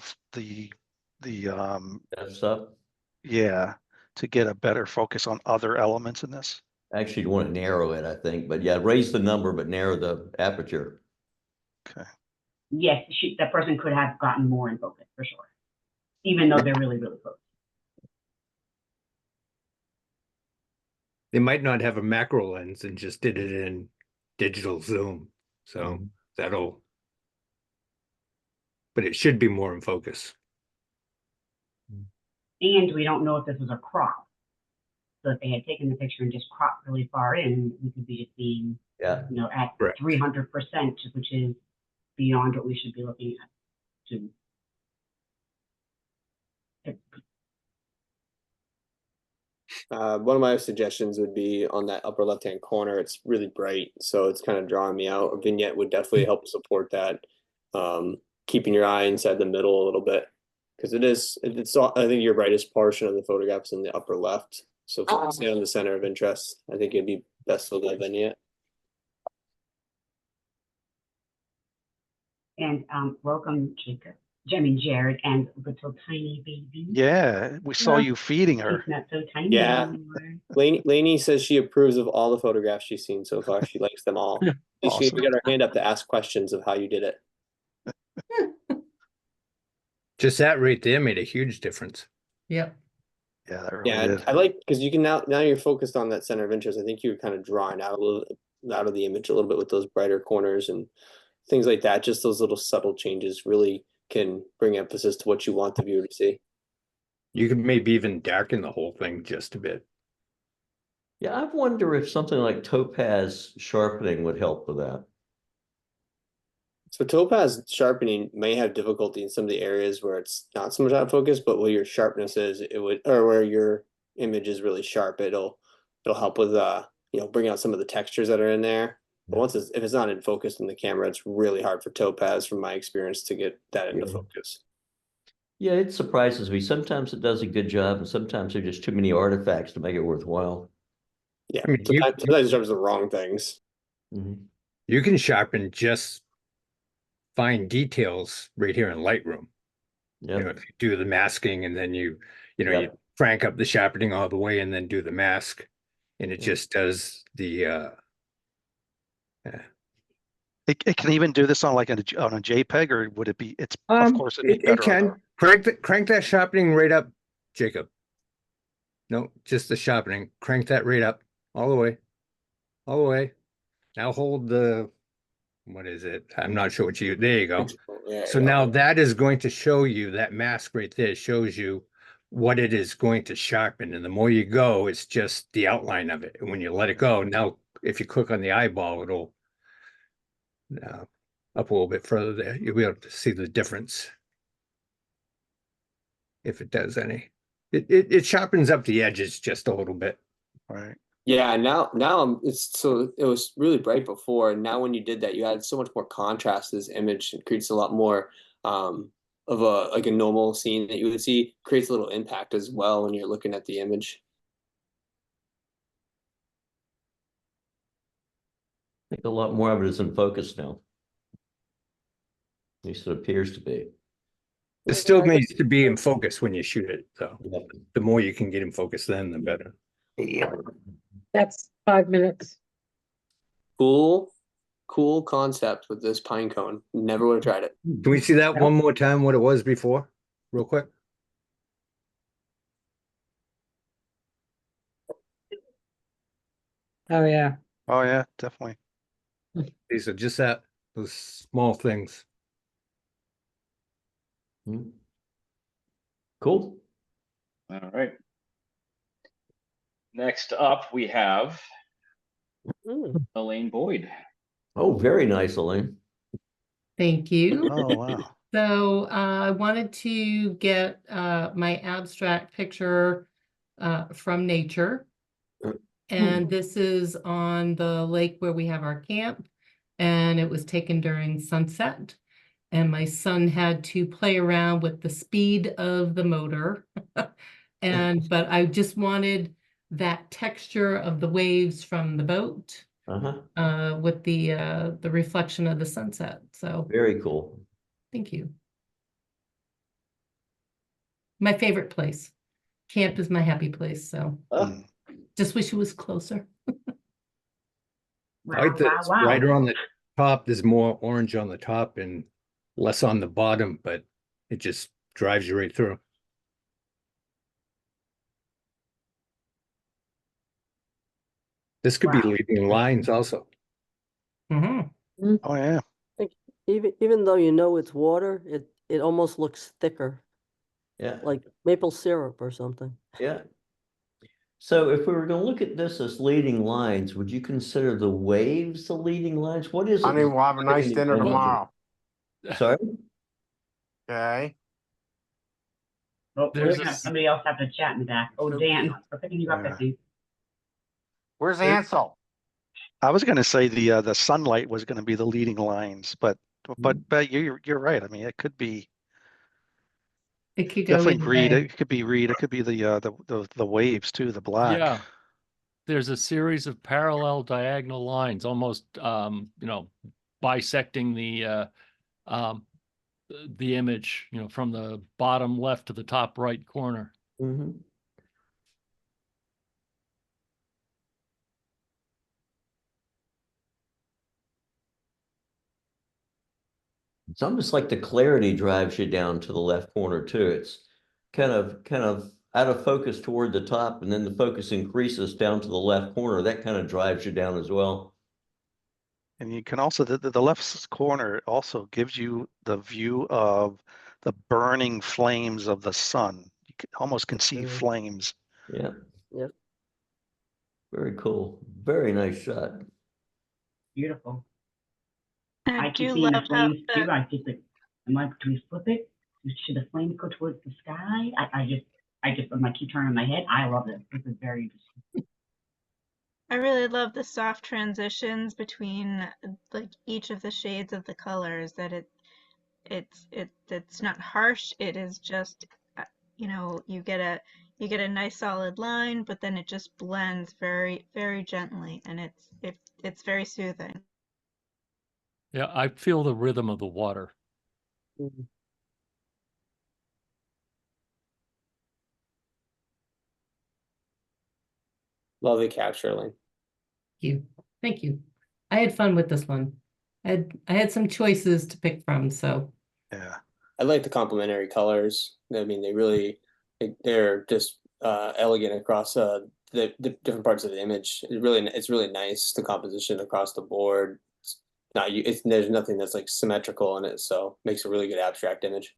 Speaker 4: That's up.
Speaker 12: yeah, to get a better focus on other elements in this?
Speaker 4: Actually, you want to narrow it, I think, but yeah, raise the number, but narrow the aperture.
Speaker 12: Okay.
Speaker 1: Yes, that person could have gotten more in focus for sure, even though they're really, really close.
Speaker 13: They might not have a macro lens and just did it in digital zoom. So but it should be more in focus.
Speaker 1: And we don't know if this was a crop. So if they had taken the picture and just cropped really far in, we could be just being,
Speaker 4: Yeah.
Speaker 1: at
Speaker 13: Correct.
Speaker 1: 300%, which is beyond what we should be looking at.
Speaker 16: One of my suggestions would be on that upper left-hand corner. It's really bright, so it's kind of drawing me out. A vignette would definitely help support that. Keeping your eye inside the middle a little bit, because it's all, I think your brightest portion of the photograph's in the upper left. So focusing on the center of interest, I think it'd be best for the vignette.
Speaker 1: And welcome, Jacob. Jared and little tiny baby.
Speaker 12: Yeah, we saw you feeding her.
Speaker 1: She's not so tiny
Speaker 16: Yeah.
Speaker 1: anymore.
Speaker 16: Lainey says she approves of all the photographs she's seen so far. She likes them all. She
Speaker 12: Awesome.
Speaker 16: got her hand up to ask questions of how you did it.
Speaker 13: Just that right there made a huge difference.
Speaker 15: Yep.
Speaker 12: Yeah, that really
Speaker 16: Yeah,
Speaker 12: did.
Speaker 16: I like, because you can now you're focused on that center of interest. I think you were kind of drawing out a little out of the image a little bit with those brighter corners and things like that. Just those little subtle changes really can bring emphasis to what you want the viewer to see.
Speaker 13: You could maybe even darken the whole thing just a bit.
Speaker 4: Yeah, I wonder if something like topaz sharpening would help with that.
Speaker 16: So topaz sharpening may have difficulty in some of the areas where it's not so much out of focus, but where your sharpness is, it would, or where your image is really sharp, it'll help with bring out some of the textures that are in there. But once if it's not in focus in the camera, it's really hard for topaz, from my experience, to get that into focus.
Speaker 4: Yeah, it surprises me. Sometimes it does a good job, and sometimes there's just too many artifacts to make it worthwhile.
Speaker 16: Yeah,
Speaker 13: I mean,
Speaker 16: sometimes it sharpens the wrong things.
Speaker 13: You can sharpen just fine details right here in Lightroom.
Speaker 4: Yeah.
Speaker 13: You know, if you do the masking and then you crank up the sharpening all the way and then do the mask, and it just does the
Speaker 12: It can even do this on like on a JPEG, or would it be? It's of course it'd be
Speaker 13: it
Speaker 12: better on
Speaker 13: can crank that sharpening right up, Jacob. No, just the sharpening. Crank that right up all the way, all the way. Now hold the, what is it? I'm not sure what you. There you go. So now that is going to show you, that mask right there shows you what it is going to sharpen, and the more you go, it's just the outline of it. And when you let it go, now if you click on the eyeball, it'll up a little bit further there. You'll be able to see the difference, if it does any. It sharpens up the edges just a little bit.
Speaker 12: Right.
Speaker 16: Yeah, now it was really bright before, and now when you did that, you added so much more contrast to this image. It creates a lot more of a normal scene that you would see. Creates a little impact as well when you're looking at the image.
Speaker 4: I think a lot more of it is in focus now. At least it appears to be.
Speaker 13: It still needs to be in focus when you shoot it, though. The more you can get in focus, then the better.
Speaker 2: That's 5 minutes.
Speaker 16: Cool concept with this pine cone. Never would have tried it.
Speaker 13: Can we see that one more time, what it was before, real quick?
Speaker 2: Oh, yeah.
Speaker 12: Oh yeah, definitely.
Speaker 13: These are just those small things.
Speaker 4: Cool.
Speaker 3: All right. Next up, we have Elaine Boyd.
Speaker 4: Oh, very nice, Elaine.
Speaker 15: Thank you.
Speaker 12: Oh wow.
Speaker 15: So I wanted to get my abstract picture from nature. And this is on the lake where we have our camp, and it was taken during sunset. And my son had to play around with the speed of the motor. But I just wanted that texture of the waves from the boat with the reflection of the sunset. So
Speaker 4: very cool.
Speaker 15: Thank you. My favorite place. Camp is my happy place. So just wish it was closer.
Speaker 13: I like that brighter on the top. There's more orange on the top and less on the bottom, but it just drives you right through. This could be leading lines also.
Speaker 12: Oh yeah.
Speaker 11: Even though you know it's water, it almost looks thicker.
Speaker 4: Yeah.
Speaker 11: Like maple syrup or something.
Speaker 4: Yeah. So if we were going to look at this as leading lines, would you consider the waves the leading lines? What is it?
Speaker 17: Honey, we'll have a nice dinner tomorrow.
Speaker 4: Sorry?
Speaker 17: Okay.
Speaker 1: Oh, we're gonna have somebody else have to chat in the back. Oh, Dan, we're picking you up, I think.
Speaker 17: Where's Ansel?
Speaker 12: I was going to say the sunlight was going to be the leading lines, but you're right. I mean, it could be.
Speaker 15: It could go
Speaker 12: definitely read.
Speaker 15: way.
Speaker 12: It could be read. It could be the waves too, the black.
Speaker 10: Yeah. There's a series of parallel diagonal lines, almost bisecting the image, from the bottom left to the top right corner.
Speaker 4: It's almost like the clarity drives you down to the left corner too. It's kind of out of focus toward the top, and then the focus increases down to the left corner. That kind of drives you down as well.
Speaker 12: And you can also, the left corner also gives you the view of the burning flames of the sun. You almost can see flames.
Speaker 4: Yeah,
Speaker 11: Yep.
Speaker 4: very cool. Very nice shot.
Speaker 1: Beautiful.
Speaker 9: I
Speaker 1: I keep
Speaker 9: do
Speaker 1: seeing the
Speaker 9: love how
Speaker 1: flames too. I keep like, I'm like, can we flip it? Should the flames go towards the sky? I just, when I keep turning my head, I love this. This is very interesting.
Speaker 9: I really love the soft transitions between like each of the shades of the colors, that it's not harsh. It is just you know, you get a nice solid line, but then it just blends very gently, and it's very soothing.
Speaker 10: Yeah, I feel the rhythm of the water.
Speaker 11: Mhm.
Speaker 16: Lovely capture, Elaine.
Speaker 15: You. Thank you. I had fun with this one. I had some choices to pick from, so
Speaker 12: Yeah.
Speaker 16: I like the complementary colors. I mean, they're just elegant across the different parts of the image. It's really nice, the composition across the board. There's nothing that's like symmetrical in it, so makes a really good abstract image.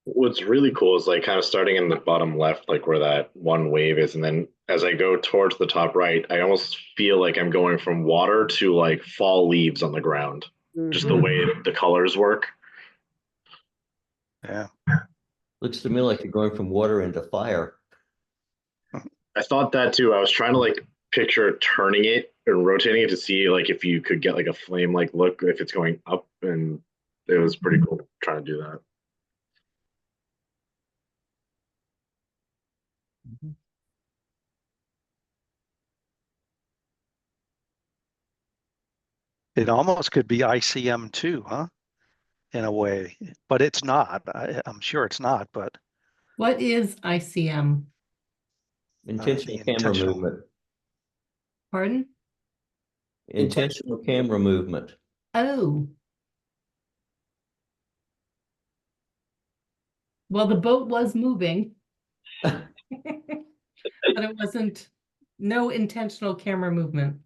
Speaker 8: What's really cool is like kind of starting in the bottom left, like where that one wave is, and then as I go towards the top right, I almost feel like I'm going from water to like fall leaves on the ground. Just the way the colors work.
Speaker 12: Yeah.
Speaker 4: Looks to me like you're going from water into fire.
Speaker 8: I thought that too. I was trying to like picture turning it and rotating it to see like if you could get like a flame like look if it's going up, and it was pretty cool trying to do that.
Speaker 12: It almost could be ICM too, huh? In a way, but it's not. I'm sure it's not, but
Speaker 15: what is ICM?
Speaker 4: Intentional camera
Speaker 12: intentional.
Speaker 4: movement.
Speaker 15: Pardon?
Speaker 4: Intentional camera movement.
Speaker 15: Oh. Well, the boat was moving. But it wasn't, no intentional camera movement.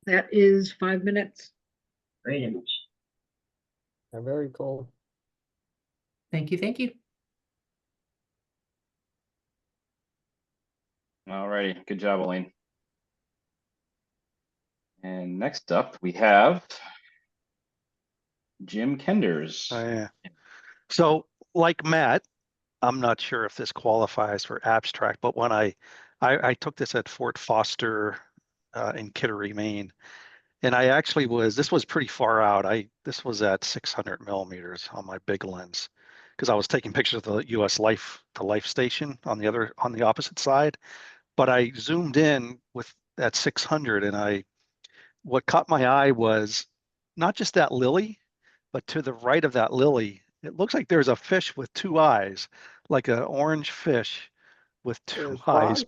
Speaker 2: That is 5 minutes.
Speaker 1: Great image.
Speaker 11: Very cool.
Speaker 15: Thank you, thank you.
Speaker 3: All righty, good job, Elaine. And next up, we have Jim Kenders.
Speaker 12: Oh, yeah. So, like Matt, I'm not sure if this qualifies for abstract, but when I took this at Fort Foster in Kittery, Maine, and I actually this was pretty far out. This was at 600 millimeters on my big lens, because I was taking pictures of the U.S. the life station on the opposite side. But I zoomed in with at 600, and what caught my eye was not just that lily, but to the right of that lily, it looks like there's a fish with two eyes, like an orange fish with two eyes.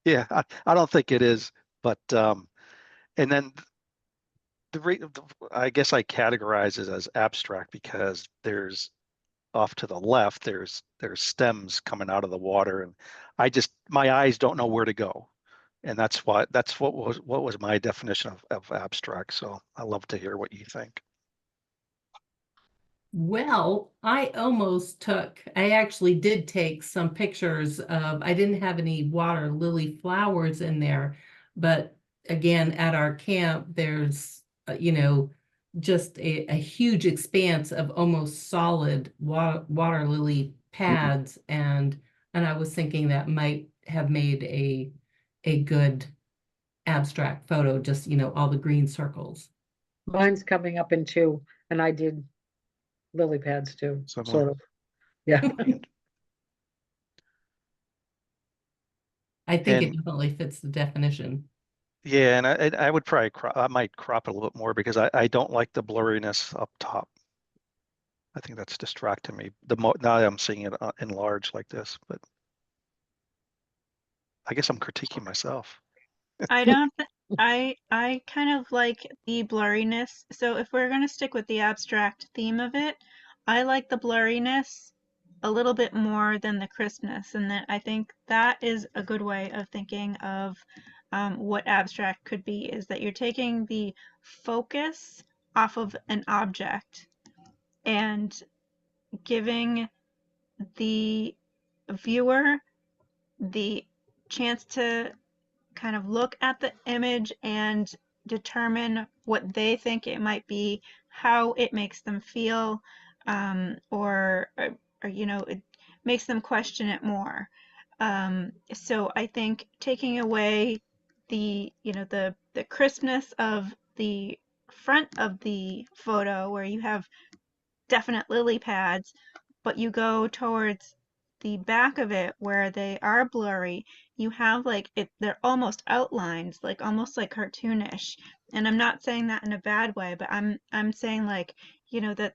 Speaker 12: Yeah, I don't think it is, but and then I guess I categorize it as abstract because there's off to the left, there's stems coming out of the water, and my eyes don't know where to go. And that's what was my definition of abstract. So I love to hear what you think.
Speaker 15: Well, I actually did take some pictures of, I didn't have any water lily flowers in there, but again, at our camp, there's, just a huge expanse of almost solid water lily pads. And I was thinking that might have made a good abstract photo, just, all the green circles.
Speaker 2: Mine's coming up in 2, and I did lily pads too,
Speaker 12: Similar.
Speaker 2: sort of. Yeah.
Speaker 15: I think it
Speaker 12: And-
Speaker 15: definitely fits the definition.
Speaker 12: Yeah, and I would probably I might crop it a little bit more because I don't like the blurriness up top. I think that's distracting me. Now I'm seeing it enlarged like this, but I guess I'm critiquing myself.
Speaker 9: I don't, I kind of like the blurriness. So if we're going to stick with the abstract theme of it, I like the blurriness a little bit more than the crispness. And that I think that is a good way of thinking of what abstract could be, is that you're taking the focus off of an object and giving the viewer the chance to kind of look at the image and determine what they think it might be, how it makes them feel, or you know, it makes them question it more. So I think taking away the, you know, the crispness of the front of the photo where you have definite lily pads, but you go towards the back of it where they are blurry, you have like it, they're almost outlines, like almost like cartoonish. And I'm not saying that in a bad way, but I'm saying like, you know, that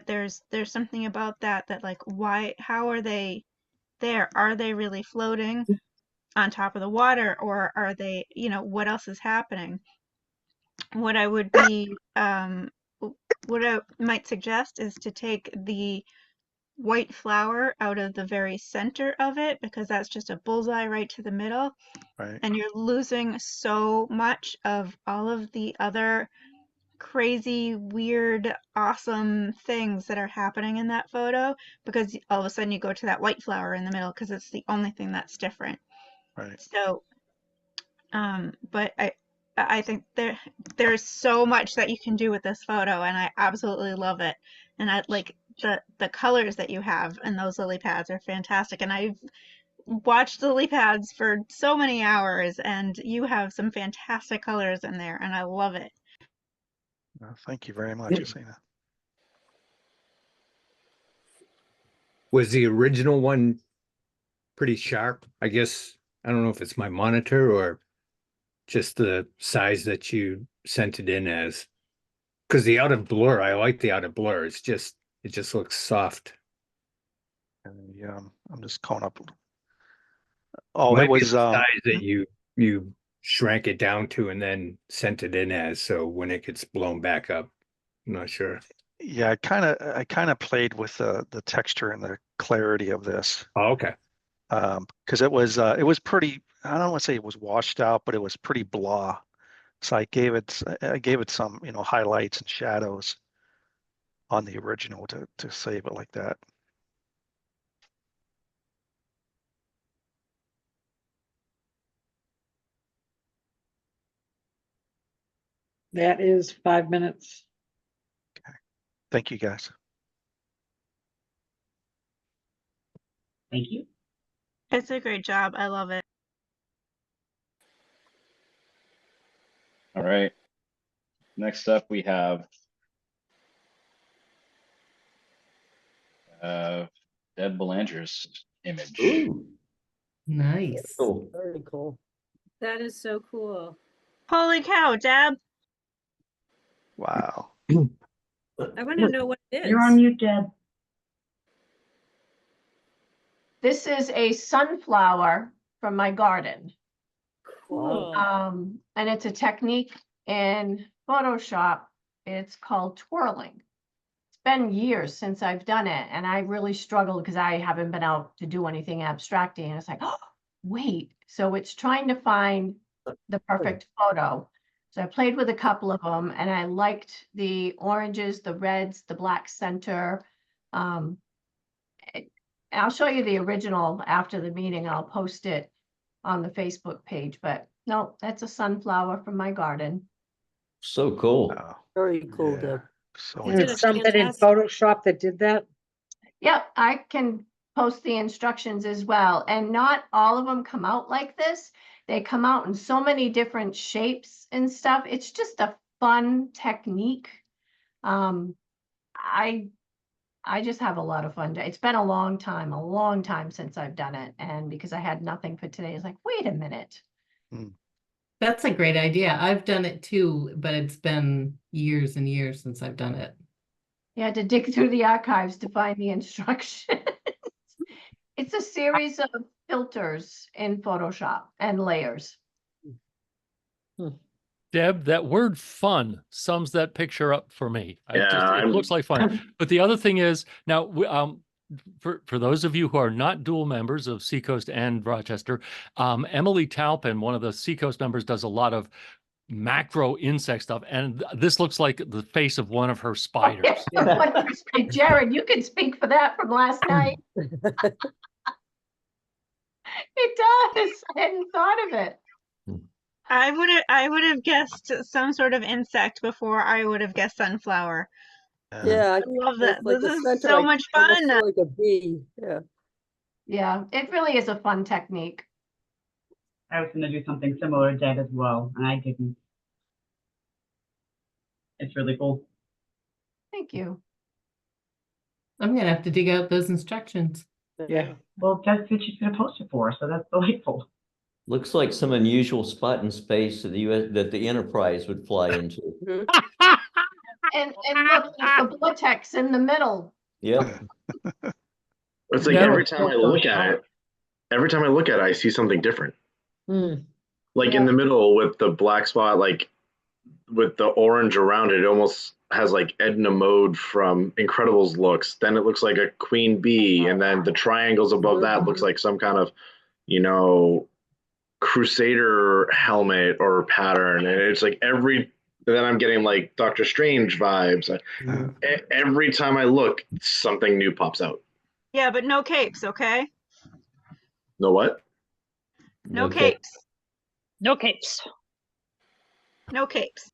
Speaker 9: there's something about that like, why, how are they there? Are they really floating on top of the water, or are they, you know, what else is happening? What I would be what I might suggest is to take the white flower out of the very center of it, because that's just a bullseye right to the middle.
Speaker 12: Right.
Speaker 9: And you're losing so much of all of the other crazy, weird, awesome things that are happening in that photo, because all of a sudden you go to that white flower in the middle because it's the only thing that's different.
Speaker 12: Right.
Speaker 9: So, but I think there's so much that you can do with this photo, and I absolutely love it. And I like the colors that you have in those lily pads are fantastic. And I've watched lily pads for so many hours, and you have some fantastic colors in there, and I love it.
Speaker 12: Thank you very much, Asina.
Speaker 13: Was the original one pretty sharp? I guess, I don't know if it's my monitor or just the size that you sent it in as. Because the out of blur, I like the out of blur. It's just, it just looks soft.
Speaker 12: And I'm just calling up. Oh,
Speaker 13: Might
Speaker 12: that
Speaker 13: be
Speaker 12: was
Speaker 13: the size that you shrank it down to and then sent it in as, so when it gets blown back up. I'm not sure.
Speaker 12: yeah, I kind of played with the texture and the clarity of this.
Speaker 13: Oh, okay.
Speaker 12: Because it was pretty, I don't want to say it was washed out, but it was pretty blah. So I gave it some, you know, highlights and shadows on the original to save it like that.
Speaker 2: That is 5 minutes.
Speaker 12: Thank you, guys.
Speaker 1: Thank you.
Speaker 9: It's a great job. I love it.
Speaker 3: All right. Next up, we have Deb Belanger's image.
Speaker 4: Ooh,
Speaker 15: Nice.
Speaker 4: cool.
Speaker 11: Very cool.
Speaker 18: That is so cool.
Speaker 9: Holy cow, Deb.
Speaker 12: Wow.
Speaker 18: I want to know what it is.
Speaker 1: You're on mute, Deb.
Speaker 7: This is a sunflower from my garden.
Speaker 18: Cool.
Speaker 7: And it's a technique in Photoshop. It's called twirling. It's been years since I've done it, and I really struggled because I haven't been out to do anything abstracting. And it's like, oh, wait. So it's trying to find the perfect photo. So I played with a couple of them, and I liked the oranges, the reds, the black center. I'll show you the original after the meeting. I'll post it on the Facebook page, but no, that's a sunflower from my garden.
Speaker 4: So cool.
Speaker 12: Wow.
Speaker 11: Very cool, Deb.
Speaker 12: So
Speaker 2: And
Speaker 18: did
Speaker 2: it's
Speaker 18: a
Speaker 2: something in
Speaker 18: fantastic-
Speaker 2: Photoshop that did that?
Speaker 7: Yep, I can post the instructions as well. And not all of them come out like this. They come out in so many different shapes and stuff. It's just a fun technique. I just have a lot of fun. It's been a long time since I've done it. And because I had nothing for today, it's like, wait a minute.
Speaker 15: That's a great idea. I've done it too, but it's been years and years since I've done it.
Speaker 7: You had to dig through the archives to find the instructions. It's a series of filters in Photoshop and layers.
Speaker 10: Deb, that word fun sums that picture up for me.
Speaker 8: Yeah,
Speaker 10: It looks like fun. But the other thing is, now, for those of you who are not dual members of Seacoast and Rochester, Emily Taupin, one of the Seacoast members, does a lot of macro insect stuff, and this looks like the face of one of her spiders.
Speaker 7: Jared, you can speak for that from last night. It does. I hadn't thought of it.
Speaker 9: I would have guessed some sort of insect before I would have guessed sunflower.
Speaker 11: Yeah,
Speaker 9: I love that.
Speaker 11: it's like
Speaker 9: This
Speaker 11: a
Speaker 9: is
Speaker 11: center,
Speaker 9: so
Speaker 11: like,
Speaker 9: much
Speaker 11: almost
Speaker 9: fun.
Speaker 11: feel like a bee. Yeah.
Speaker 7: Yeah, it really is a fun technique.
Speaker 1: I was gonna do something similar to Deb as well, and I didn't. It's really cool.
Speaker 7: Thank you.
Speaker 15: I'm gonna have to dig out those instructions.
Speaker 2: Yeah.
Speaker 1: Well, that's what she's gonna post it for, so that's delightful.
Speaker 4: Looks like some unusual spot in space that the US, that the Enterprise would fly into.
Speaker 7: And look, there's the vortex in the middle.
Speaker 4: Yep.
Speaker 8: It's like every time I look at it, I see something different. Like in the middle with the black spot, like with the orange around it, it almost has like Edna Mode from Incredibles looks. Then it looks like a queen bee, and then the triangles above that looks like some kind of, you know, Crusader helmet or pattern. And it's like then I'm getting like Doctor Strange vibes. Every time I look, something new pops out.
Speaker 9: Yeah, but no capes, okay?
Speaker 8: No what?
Speaker 9: No capes.
Speaker 5: No capes.
Speaker 9: No capes.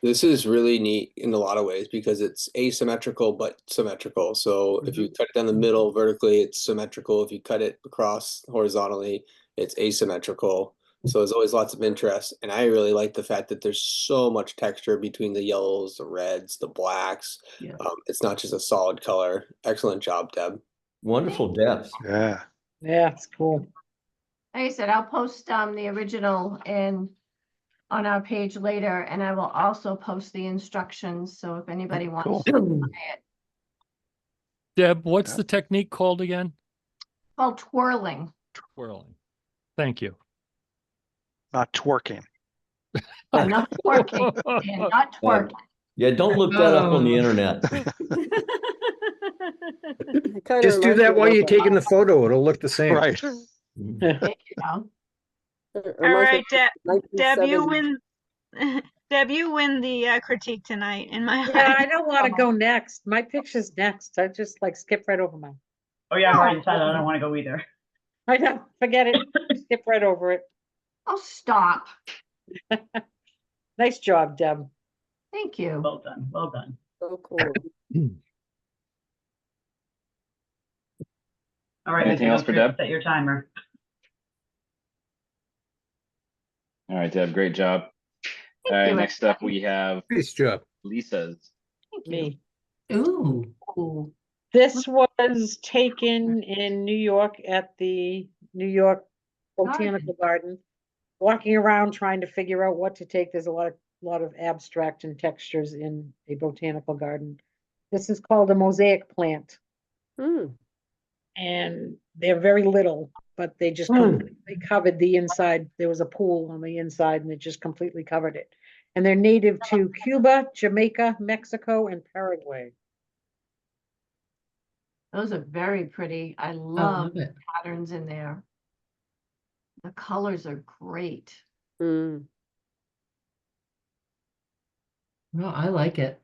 Speaker 16: This is really neat in a lot of ways because it's asymmetrical but symmetrical. So if you cut it down the middle vertically, it's symmetrical. If you cut it across horizontally, it's asymmetrical. So there's always lots of interest. And I really like the fact that there's so much texture between the yellows, the reds, the blacks.
Speaker 2: Yeah.
Speaker 16: It's not just a solid color. Excellent job, Deb.
Speaker 4: Wonderful depth.
Speaker 12: Yeah.
Speaker 2: Yeah, it's cool.
Speaker 7: Like I said, I'll post the original on our page later, and I will also post the instructions. So if anybody wants to try it.
Speaker 10: Deb, what's the technique called again?
Speaker 7: Called twirling.
Speaker 10: Twirling. Thank you.
Speaker 12: Not twerking.
Speaker 7: Not twerking. And not twerking.
Speaker 4: Yeah, don't look that up on the internet.
Speaker 13: Just do that while you're taking the photo. It'll look the same.
Speaker 12: Right.
Speaker 7: Thank you.
Speaker 9: All right, Deb, you win. Deb, you win the critique tonight in my
Speaker 2: Yeah, I
Speaker 9: eyes.
Speaker 2: don't want to go next. My picture's next. I just like skip right over mine.
Speaker 1: Oh yeah, I've already decided I don't want to go either.
Speaker 2: I don't, forget it. Skip right over it.
Speaker 7: Oh, stop.
Speaker 2: Nice job, Deb.
Speaker 7: Thank you.
Speaker 1: Well done. Well done.
Speaker 11: So cool.
Speaker 1: All right.
Speaker 3: Anything else for Deb?
Speaker 1: Set your timer.
Speaker 3: All right, Deb, great job. All right, next up we have
Speaker 13: Nice job.
Speaker 3: Lisa's.
Speaker 2: Me.
Speaker 15: Ooh.
Speaker 2: Cool. This was taken in New York at the New York Botanical Garden. Walking around trying to figure out what to take. There's a lot of abstract and textures in a botanical garden. This is called a mosaic plant. And they're very little, but they just completely covered the inside. There was a pool on the inside and it just completely covered it. And they're native to Cuba, Jamaica, Mexico, and Paraguay.
Speaker 7: Those are very pretty. I love the
Speaker 15: it.
Speaker 7: patterns in there. The colors are great.
Speaker 15: No, I like it.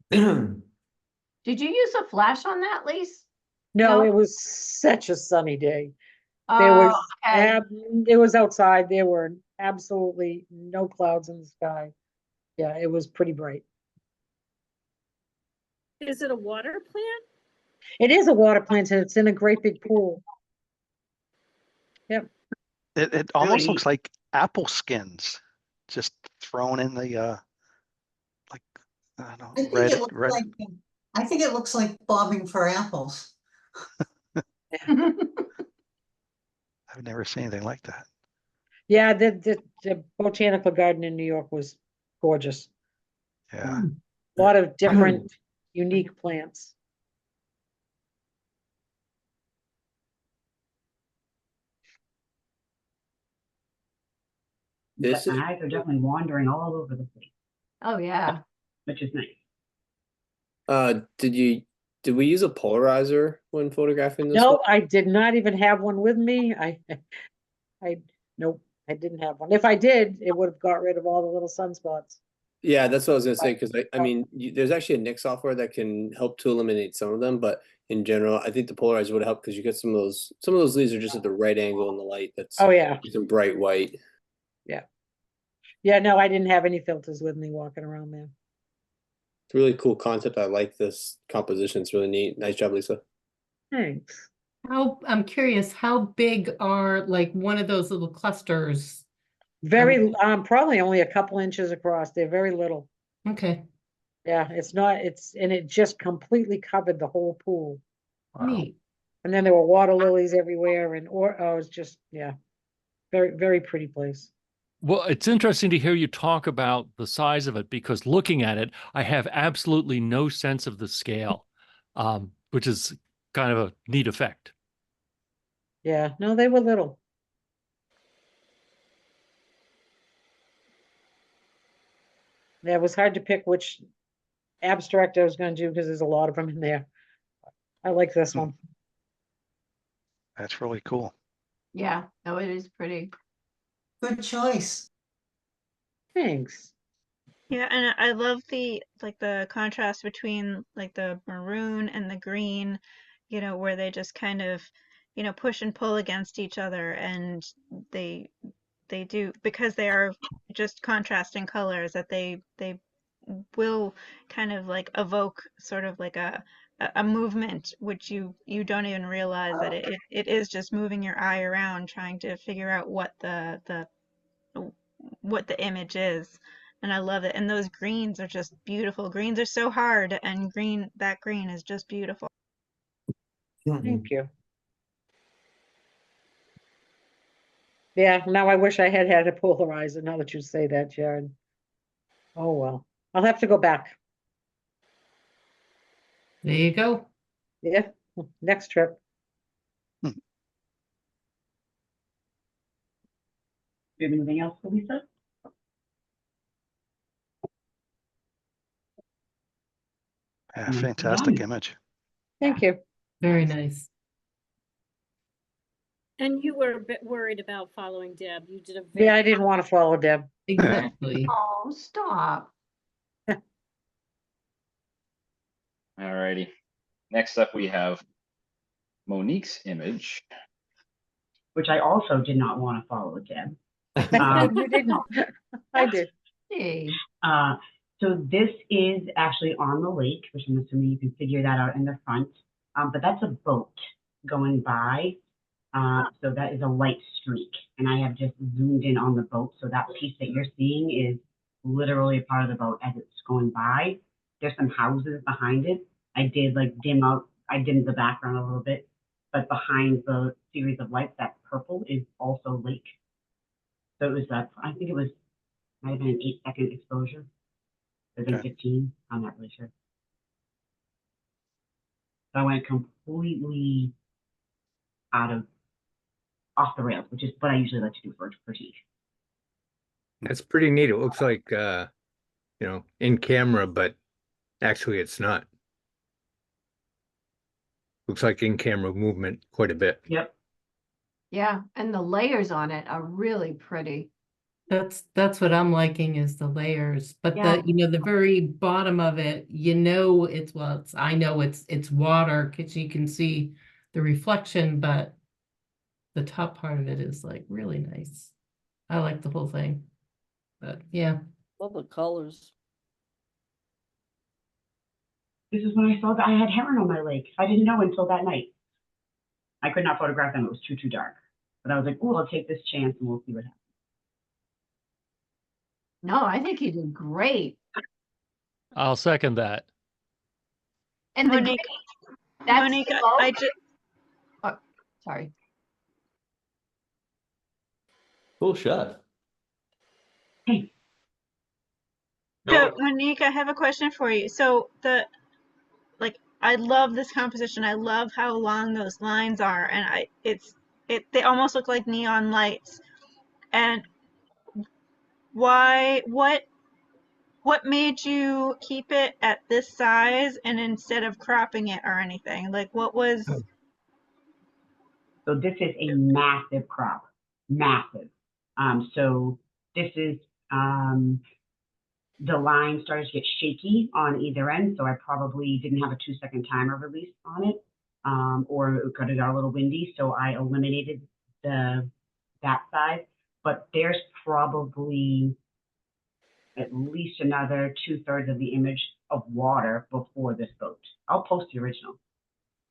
Speaker 7: Did you use a flash on that, Lise?
Speaker 2: No,
Speaker 7: No?
Speaker 2: it was such a sunny day. It was outside. There were absolutely no clouds in the sky. Yeah, it was pretty bright.
Speaker 18: Is it a water plant?
Speaker 2: It is a water plant and it's in a great big pool. Yep.
Speaker 12: It almost looks like apple skins just thrown in the like I don't know, red.
Speaker 14: I think it looks like bobbing for apples.
Speaker 12: I've never seen anything like that.
Speaker 2: Yeah, the botanical garden in New York was gorgeous.
Speaker 12: Yeah.
Speaker 2: A lot of different unique plants.
Speaker 1: My eyes are definitely wandering all over the place,
Speaker 7: Oh, yeah.
Speaker 1: which is nice.
Speaker 16: Did we use a polarizer when photographing this
Speaker 2: No,
Speaker 16: one?
Speaker 2: I did not even have one with me. Nope, I didn't have one. If I did, it would have got rid of all the little sunspots.
Speaker 16: Yeah, that's what I was gonna say, because I mean, there's actually a Nick software that can help to eliminate some of them, but in general, I think the polarizer would help because you get some of those leaves are just at the right angle in the light. That's
Speaker 2: Oh, yeah.
Speaker 16: some bright white.
Speaker 2: Yeah. Yeah, no, I didn't have any filters with me walking around there.
Speaker 16: It's a really cool concept. I like this composition. It's really neat. Nice job, Lisa.
Speaker 2: Thanks.
Speaker 15: I'm curious, how big are like one of those little clusters?
Speaker 2: Very, probably only a couple inches across. They're very little.
Speaker 15: Okay,
Speaker 2: Yeah, and it just completely covered the whole pool.
Speaker 15: neat.
Speaker 2: And then there were water lilies everywhere it was just, yeah, very, very pretty place.
Speaker 10: Well, it's interesting to hear you talk about the size of it because looking at it, I have absolutely no sense of the scale, which is kind of a neat effect.
Speaker 2: Yeah, no, they were little. Yeah, it was hard to pick which abstract I was going to do because there's a lot of them in there. I like this one.
Speaker 12: That's really cool.
Speaker 7: Yeah, no, it is pretty.
Speaker 14: Good choice.
Speaker 2: Thanks.
Speaker 9: Yeah, and I love the contrast between like the maroon and the green, where they just kind of, push and pull against each other, and they do, because they are just contrasting colors, that they will kind of like evoke sort of like a movement, which you don't even realize that it is just moving your eye around trying to figure out what the image is. And I love it. And those greens are just beautiful. Greens are so hard, and that green is just beautiful.
Speaker 2: Thank you. Yeah, now I wish I had a polarizer now that you say that, Jared. Oh, well, I'll have to go back.
Speaker 15: There you go.
Speaker 2: Yeah, next trip.
Speaker 1: Do you have anything else, Lisa?
Speaker 12: Yeah, fantastic image.
Speaker 2: Thank you.
Speaker 15: Very nice.
Speaker 18: And you were a bit worried about following Deb. You did a
Speaker 2: Yeah, I didn't want to follow Deb.
Speaker 15: Exactly.
Speaker 7: Oh, stop.
Speaker 3: All righty. Next up, we have Monique's image.
Speaker 1: Which I also did not want to follow Deb.
Speaker 2: You didn't. I did.
Speaker 7: Hey.
Speaker 1: So this is actually on the lake, which I'm assuming you can figure that out in the front. But that's a boat going by. So that is a light streak. And I have just zoomed in on the boat. So that piece that you're seeing is literally a part of the boat as it's going by. There's some houses behind it. I did like I dimmed the background a little bit. But behind the series of lights, that purple is also lake. So it was I think it might have been an 8-second exposure. Or then 15. I'm not really sure. So I went completely off the rails, which is what I usually like to do for teach.
Speaker 13: That's pretty neat. It looks like in camera, but actually it's not. Looks like in camera movement quite a bit.
Speaker 1: Yep.
Speaker 7: Yeah, and the layers on it are really pretty.
Speaker 15: That's what I'm liking is the layers, but
Speaker 7: Yeah.
Speaker 15: the very bottom of it, I know it's water because you can see the reflection, but the top part of it is like really nice. I like the whole thing, but yeah.
Speaker 11: Love the colors.
Speaker 1: This is when I saw that I had heron on my lake. I didn't know until that night. I could not photograph them. It was too dark. But I was like, oh, I'll take this chance and we'll see what happens.
Speaker 7: No, I think he did great.
Speaker 10: I'll second that.
Speaker 7: And
Speaker 9: Monique,
Speaker 7: that's
Speaker 9: Monique,
Speaker 7: the boat?
Speaker 9: I just
Speaker 7: Oh, sorry.
Speaker 4: Cool shot.
Speaker 9: So, Monique, I have a question for you. So I love this composition. I love how long those lines are, and they almost look like neon lights. And what what made you keep it at this size and instead of cropping it or anything? Like what was,
Speaker 1: So this is a massive crop, massive. So this is, the line started to get shaky on either end, so I probably didn't have a 2-second timer release on it, or it got a little windy, so I eliminated that size. But there's probably at least another 2/3 of the image of water before this boat. I'll post the original.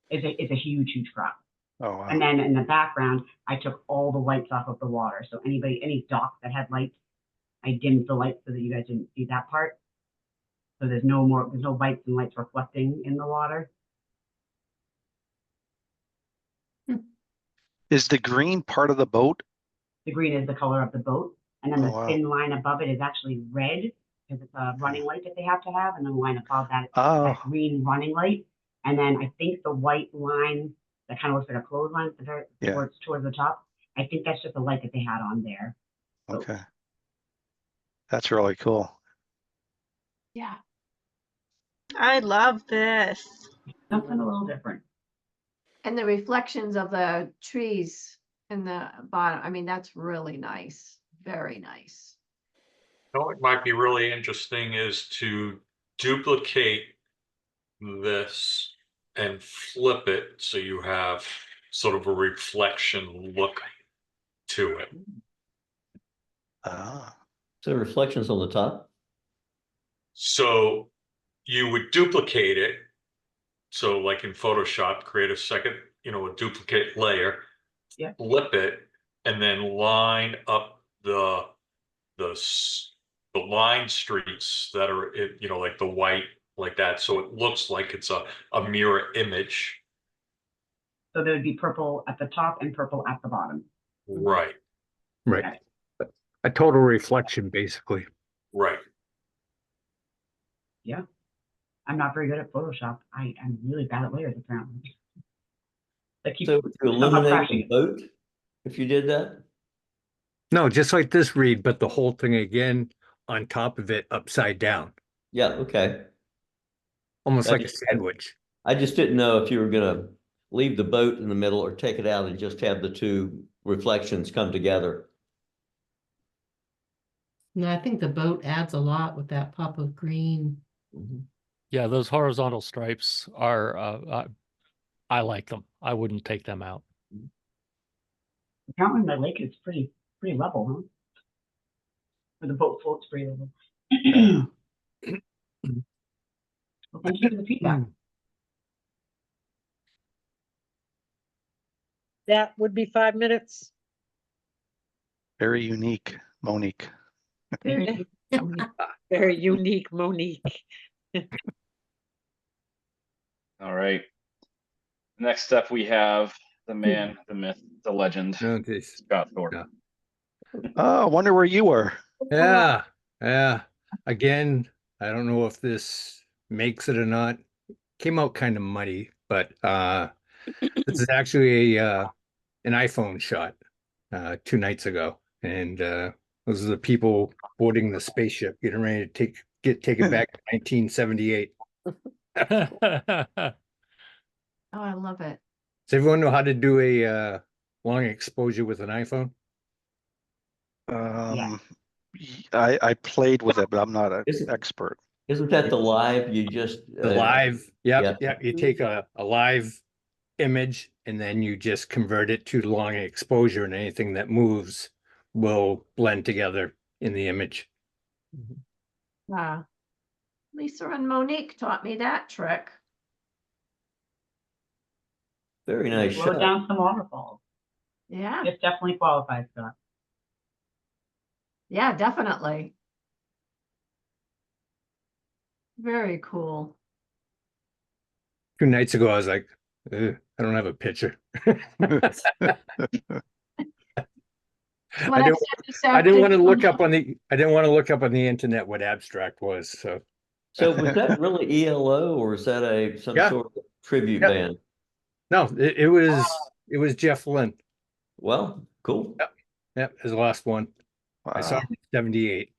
Speaker 1: It's a huge, huge crop.
Speaker 12: Oh, wow.
Speaker 1: And then in the background, I took all the lights off of the water. So any docks that had lights, I dimmed the lights so that you guys didn't see that part. So there's no lights and lights reflecting in the water.
Speaker 12: Is the green part of the boat?
Speaker 1: The green is the color of the boat. And then
Speaker 12: Oh,
Speaker 1: the
Speaker 12: wow.
Speaker 1: thin line above it is actually red because it's a running light that they have to have. And then the line above that is
Speaker 12: Oh.
Speaker 1: that green running light. And then I think the white line that kind of looks like a clothesline at the very,
Speaker 12: Yeah.
Speaker 1: towards the top, I think that's just a light that they had on there.
Speaker 12: Okay. That's really cool.
Speaker 7: Yeah.
Speaker 9: I love this.
Speaker 1: Something a little different.
Speaker 7: And the reflections of the trees in the bottom, I mean, that's really nice, very nice.
Speaker 19: You know, what might be really interesting is to duplicate this and flip it so you have sort of a reflection look to it.
Speaker 12: Ah.
Speaker 4: So reflections on the top?
Speaker 19: So you would duplicate it. So like in Photoshop, create a second, a duplicate layer,
Speaker 1: yeah.
Speaker 19: Flip it, and then line up the line streaks that are, like the white, like that. So it looks like it's a mirror image.
Speaker 1: So there would be purple at the top and purple at the bottom.
Speaker 19: Right.
Speaker 13: Right.
Speaker 1: Okay.
Speaker 13: A total reflection, basically.
Speaker 19: Right.
Speaker 1: Yeah. I'm not very good at Photoshop. I'm really bad at layers, apparently.
Speaker 4: So to eliminate the boat, if you did that?
Speaker 13: No, just like this read, but the whole thing again on top of it upside down.
Speaker 4: Yeah, okay.
Speaker 13: Almost like a sandwich.
Speaker 4: I just didn't know if you were gonna leave the boat in the middle or take it out and just have the two reflections come together.
Speaker 15: No, I think the boat adds a lot with that pop of green.
Speaker 10: Yeah, those horizontal stripes are, I like them. I wouldn't take them out.
Speaker 1: Apparently my lake is pretty level, huh? Or the boat floats pretty level. Well, thank you for the feedback.
Speaker 2: That would be 5 minutes.
Speaker 12: Very unique, Monique.
Speaker 2: Very unique, Monique.
Speaker 3: All right. Next up, we have the man, the myth, the legend, Scott Thornton.
Speaker 12: Oh, I wonder where you were.
Speaker 13: Yeah. Again, I don't know if this makes it or not. Came out kind of muddy, but this is actually an iPhone shot 2 nights ago, and those are the people boarding the spaceship, getting ready to take it back to 1978.
Speaker 7: Oh, I love it.
Speaker 13: Does everyone know how to do a long exposure with an iPhone?
Speaker 12: I played with it, but I'm not an expert.
Speaker 4: Isn't that the live? You just
Speaker 13: The live, yep. You take a live image and then you just convert it to long exposure, and anything that moves will blend together in the image.
Speaker 7: Lisa and Monique taught me that trick.
Speaker 4: Very nice
Speaker 1: Slow
Speaker 4: shot.
Speaker 1: down some waterfalls.
Speaker 7: Yeah.
Speaker 1: This definitely qualifies, Scott.
Speaker 7: Yeah, definitely. Very cool.
Speaker 13: 2 nights ago, I was like, I don't have a picture. I didn't want to look up on the internet what abstract was. So
Speaker 4: was that really ELO or is that some sort of tribute band?
Speaker 13: No, it was Jeff Lynne.
Speaker 4: Well, cool.
Speaker 13: Yep, his last one. I saw him in 78.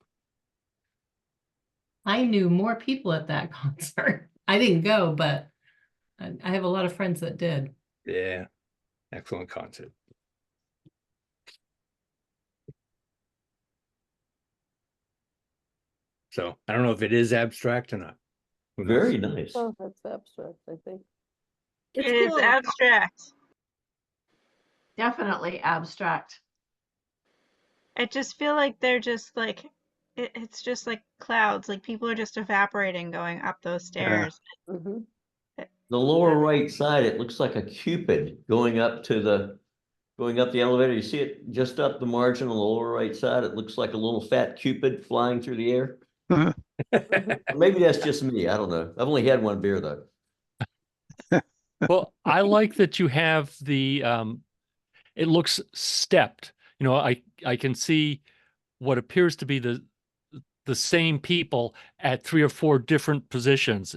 Speaker 15: I knew more people at that concert. I didn't go, but I have a lot of friends that did.
Speaker 13: Yeah, excellent concert. So I don't know if it is abstract or not. Who knows?
Speaker 4: Very nice.
Speaker 11: Oh, that's abstract, I think.
Speaker 9: It is abstract.
Speaker 7: Definitely abstract.
Speaker 9: I just feel like they're just like, it's just like clouds, like people are just evaporating going up those stairs.
Speaker 11: Mm-hmm.
Speaker 4: The lower right side, it looks like a cupid going up the elevator. You see it just up the margin on the lower right side. It looks like a little fat cupid flying through the air. Maybe that's just me. I don't know. I've only had one beer though.
Speaker 10: Well, I like that you have the it looks stepped. You know, I can see what appears to be the same people at 3 or 4 different positions.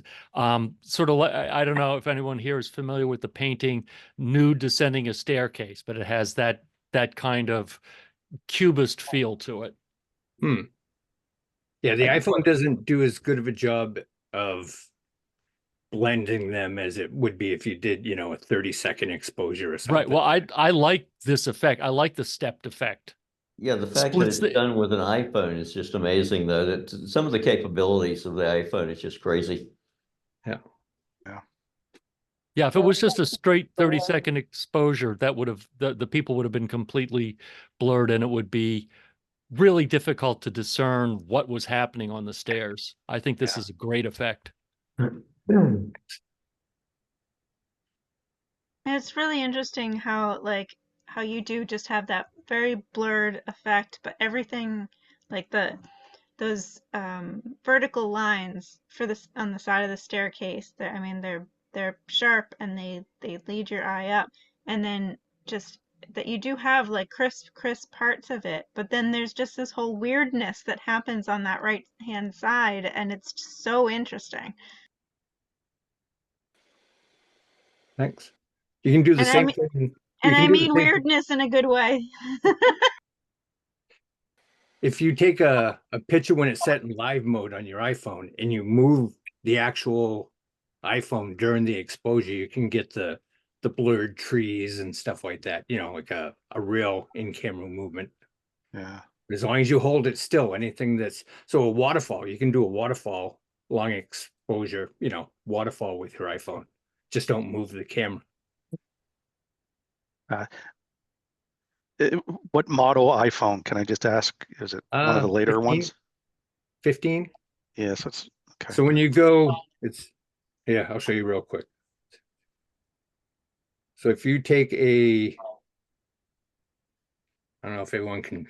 Speaker 10: Sort of like, I don't know if anyone here is familiar with the painting Nude Descending a Staircase, but it has that kind of cubist feel to it.
Speaker 13: Yeah, the iPhone doesn't do as good of a job of blending them as it would be if you did, you know, a 30-second exposure or something.
Speaker 10: Right. Well, I like this effect. I like the stepped effect.
Speaker 4: Yeah, the fact that it's done with an iPhone is just amazing, though. That some of the capabilities of the iPhone is just crazy.
Speaker 13: Yeah.
Speaker 10: Yeah, if it was just a straight 30-second exposure, that would have the people would have been completely blurred, and it would be really difficult to discern what was happening on the stairs. I think this is a great effect.
Speaker 9: And it's really interesting how how you do just have that very blurred effect, but everything like those vertical lines for this on the side of the staircase, they're sharp and they lead your eye up, and then just that you do have like crisp parts of it, but then there's just this whole weirdness that happens on that right hand side, and it's just so interesting.
Speaker 13: Thanks. You can do the
Speaker 9: And
Speaker 13: same thing.
Speaker 9: And I mean
Speaker 13: thing.
Speaker 9: weirdness in a good way.
Speaker 13: If you take a picture when it's set in live mode on your iPhone and you move the actual iPhone during the exposure, you can get the blurred trees and stuff like that, you know, like a real in-camera movement.
Speaker 12: Yeah.
Speaker 13: As long as you hold it still, anything that's, so a waterfall, you can do a waterfall, long exposure, you know, waterfall with your iPhone. Just don't move the camera.
Speaker 12: What model iPhone, can I just ask? Is it one of the later
Speaker 13: 15?
Speaker 12: ones?
Speaker 13: 15?
Speaker 12: Yes, that's okay.
Speaker 13: So when you go, I'll show you real quick. So if you take I don't know if everyone can,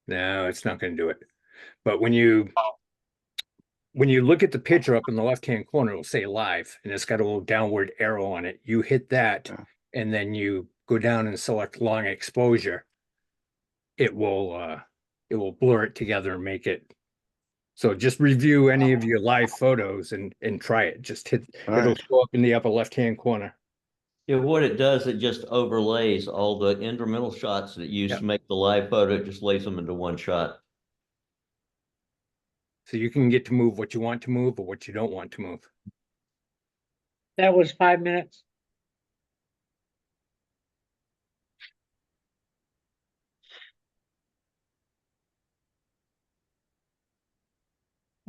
Speaker 13: no, it's not going to do it. But when you look at the picture up in the left-hand corner, it'll say live, and it's got a little downward arrow on it. You hit that, and then you go down and select long exposure. It will blur it together and make it. So just review any of your live photos and try it. Just hit, it'll show up in the upper left-hand corner.
Speaker 4: Yeah, what it does, it just overlays all the incremental shots that used to make the live photo. It just lays them into one shot.
Speaker 13: So you can get to move what you want to move or what you don't want to move.
Speaker 2: That was 5 minutes.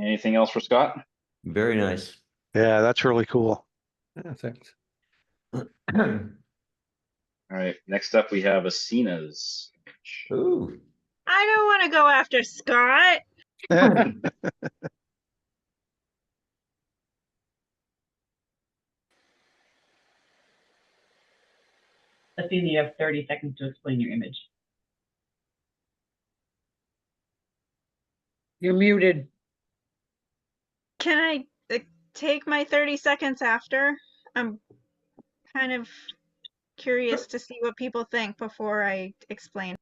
Speaker 3: Anything else for Scott?
Speaker 4: Very nice.
Speaker 12: Yeah, that's really cool.
Speaker 13: Yeah, thanks.
Speaker 3: All right, next up we have Asina's.
Speaker 4: Ooh.
Speaker 9: I don't want to go after Scott.
Speaker 1: Athena, you have 30 seconds to explain your image.
Speaker 2: You're muted.
Speaker 9: Can I take my 30 seconds after? I'm kind of curious to see what people think before I explain.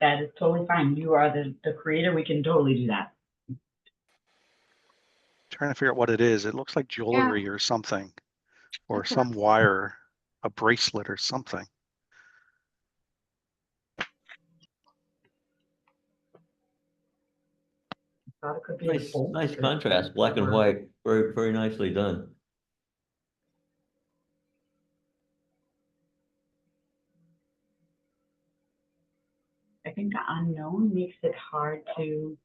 Speaker 1: That is totally fine. You are the creator. We can totally do that.
Speaker 12: Trying to figure out what it is. It looks like jewelry or something, or some wire, a bracelet or something.
Speaker 1: Thought it could be a
Speaker 4: Nice,
Speaker 1: bolt
Speaker 4: nice
Speaker 1: or-
Speaker 4: contrast, black and
Speaker 1: or-
Speaker 4: white, very, very nicely done.
Speaker 1: I think the unknown makes it hard to.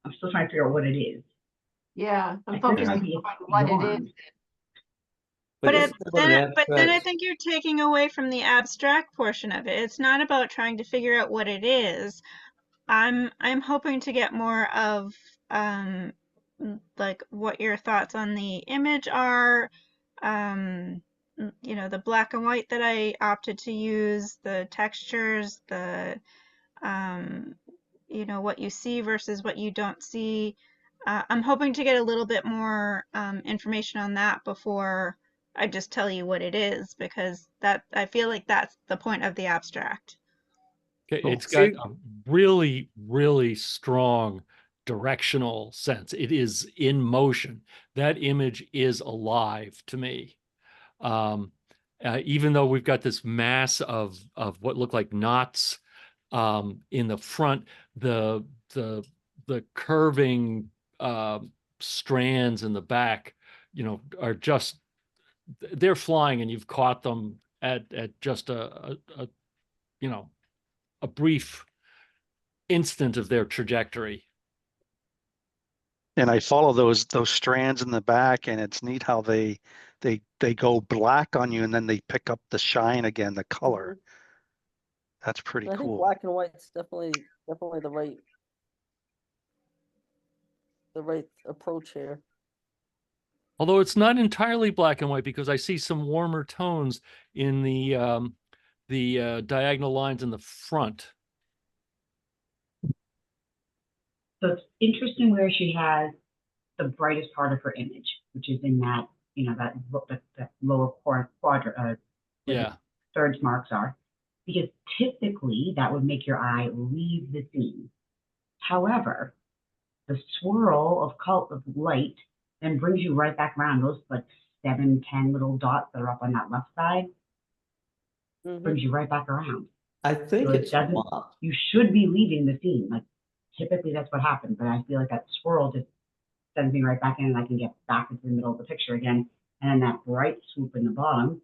Speaker 1: I'm still trying to figure out what it is.
Speaker 7: Yeah,
Speaker 1: I
Speaker 7: I'm
Speaker 1: think it
Speaker 7: focusing
Speaker 1: might be
Speaker 7: on what it
Speaker 1: yarn.
Speaker 7: is.
Speaker 9: But
Speaker 4: it's not an
Speaker 9: then I
Speaker 4: abstract-
Speaker 9: think you're taking away from the abstract portion of it. It's not about trying to figure out what it is. I'm hoping to get more of like what your thoughts on the image are, you know, the black and white that I opted to use, the textures, the you know, what you see versus what you don't see. I'm hoping to get a little bit more information on that before I just tell you what it is, because that I feel like that's the point of the abstract.
Speaker 10: Okay,
Speaker 13: Cool.
Speaker 10: it's got a really, really strong directional sense. It is in motion. That image is alive to me. Even though we've got this mass of what look like knots in the front, the curving strands in the back, you know, are just, they're flying, and you've caught them at just a you know, a brief instant of their trajectory.
Speaker 12: And I follow those strands in the back, and it's neat how they go black on you, and then they pick up the shine again, the color. That's pretty
Speaker 11: I think
Speaker 12: cool.
Speaker 11: black and white's definitely the right approach here.
Speaker 10: Although it's not entirely black and white, because I see some warmer tones in the diagonal lines in the front.
Speaker 1: So it's interesting where she has the brightest part of her image, which is in that, you know, that lower quadrant,
Speaker 10: Yeah.
Speaker 1: thirds marks are, because typically that would make your eye leave the scene. However, the swirl of light then brings you right back around. Those like 7, 10 little dots that are up on that left side brings you right back around.
Speaker 4: I think
Speaker 1: So it
Speaker 4: it's
Speaker 1: doesn't.
Speaker 4: mop.
Speaker 1: You should be leaving the scene. Like typically that's what happens, but I feel like that swirl just sends me right back in, and I can get back into the middle of the picture again. And then that bright swoop in the bottom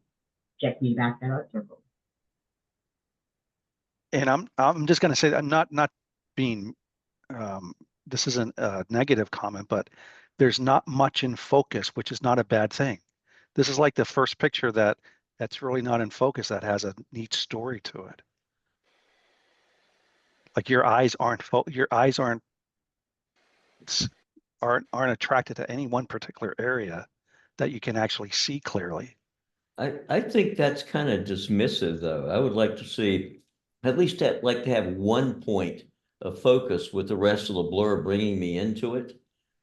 Speaker 1: gets me back to that circle.
Speaker 12: And I'm just going to say that I'm not being this isn't a negative comment, but there's not much in focus, which is not a bad thing. This is like the first picture that's really not in focus that has a neat story to it. Like your eyes aren't attracted to any one particular area that you can actually see clearly.
Speaker 4: I think that's kind of dismissive, though. I would like to see, at least like to have one point of focus with the rest of the blur bringing me into it.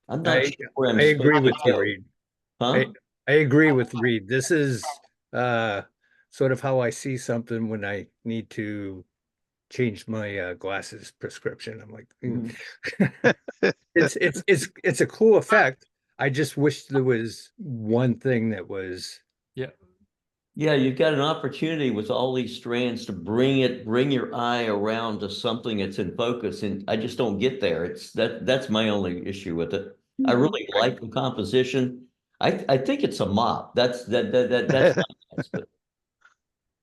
Speaker 4: I'm not sure where I'm
Speaker 13: I agree
Speaker 4: supposed
Speaker 13: with
Speaker 4: to
Speaker 13: you,
Speaker 4: go.
Speaker 13: Reed.
Speaker 4: Huh?
Speaker 13: I agree with Reed. This is sort of how I see something when I need to change my glasses prescription. I'm like, it's a cool effect. I just wish there was one thing that was.
Speaker 4: Yeah, you've got an opportunity with all these strands to bring your eye around to something that's in focus, and I just don't get there. That's my only issue with it. I really like the composition. I think it's a mop. That's nice, but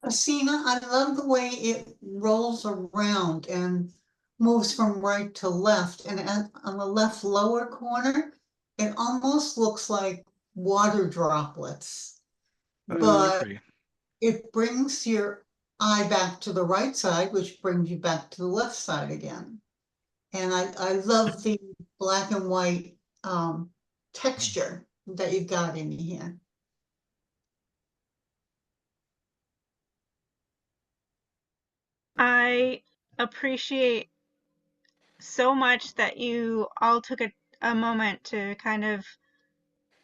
Speaker 14: Asina, I love the way it rolls around and moves from right to left. And on the left lower corner, it almost looks like water droplets. But it brings your eye back to the right side, which brings you back to the left side again. And I love the black and white texture that you've got in here.
Speaker 9: I appreciate so much that you all took a moment to kind of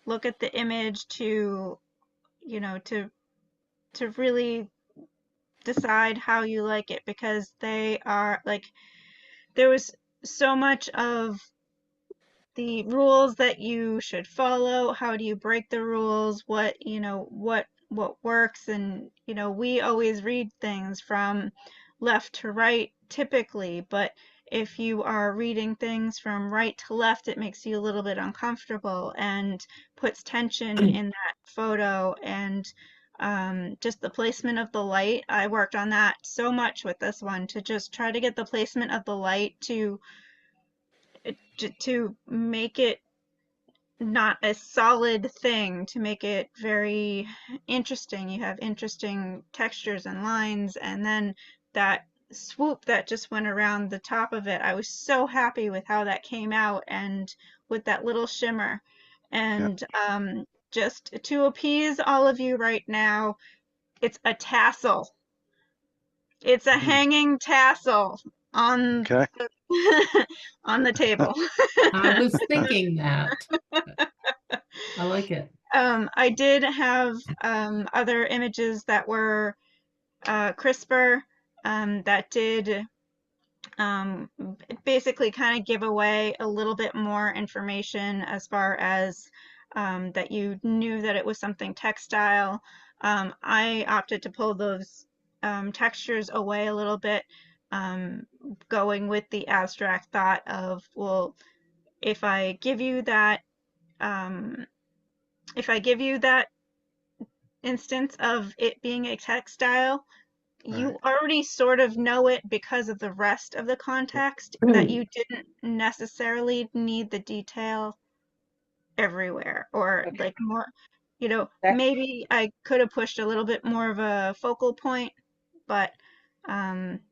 Speaker 9: look at the image, to, you know, to really decide how you like it, because they are like, there was so much of the rules that you should follow. How do you break the rules? What, you know, what works? And, you know, we always read things from left to right typically, but if you are reading things from right to left, it makes you a little bit uncomfortable and puts tension in that photo. And just the placement of the light, I worked on that so much with this one, to just try to get the placement of the light to make it not a solid thing, to make it very interesting. You have interesting textures and lines, and then that swoop that just went around the top of it. I was so happy with how that came out, and with that little shimmer. And just to appease all of you right now, it's a tassel. It's a hanging tassel on
Speaker 12: Okay.
Speaker 9: on the table.
Speaker 15: I was thinking that. I like it.
Speaker 9: I did have other images that were crisper, that did basically kind of give away a little bit more information, as far as that you knew that it was something textile. I opted to pull those textures away a little bit, going with the abstract thought of, well, if I give you that instance of it being a textile, you already sort of know it because of the rest of the context, that you didn't necessarily need the detail everywhere, or like more, maybe I could have pushed a little bit more of a focal point, but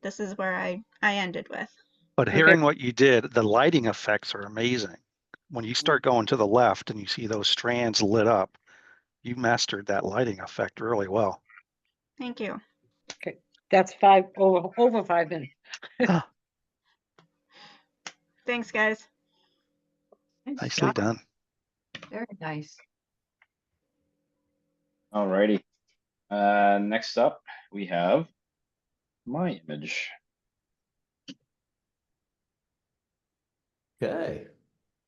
Speaker 9: this is where I ended with.
Speaker 12: But hearing what you did, the lighting effects are amazing. When you start going to the left and you see those strands lit up, you mastered that lighting effect really well.
Speaker 9: Thank you.
Speaker 2: Okay, that's over 5 minutes.
Speaker 9: Thanks, guys.
Speaker 12: Nicely done.
Speaker 7: Very nice.
Speaker 3: All righty. Next up, we have my image.
Speaker 15: Ooh.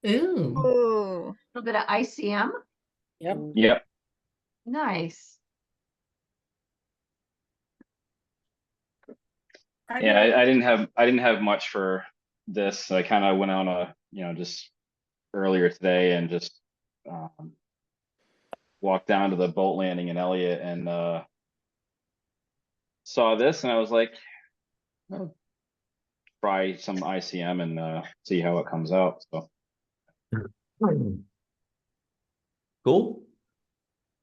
Speaker 7: Ooh. A little bit of ICM.
Speaker 2: Yep.
Speaker 3: Yep.
Speaker 7: Nice.
Speaker 3: Yeah, I didn't have much for this. I kind of went on a, just earlier today and just walked down to the boat landing in Elliott and saw this, and I was like, I'll try some ICM and see how it comes out. So
Speaker 4: Cool.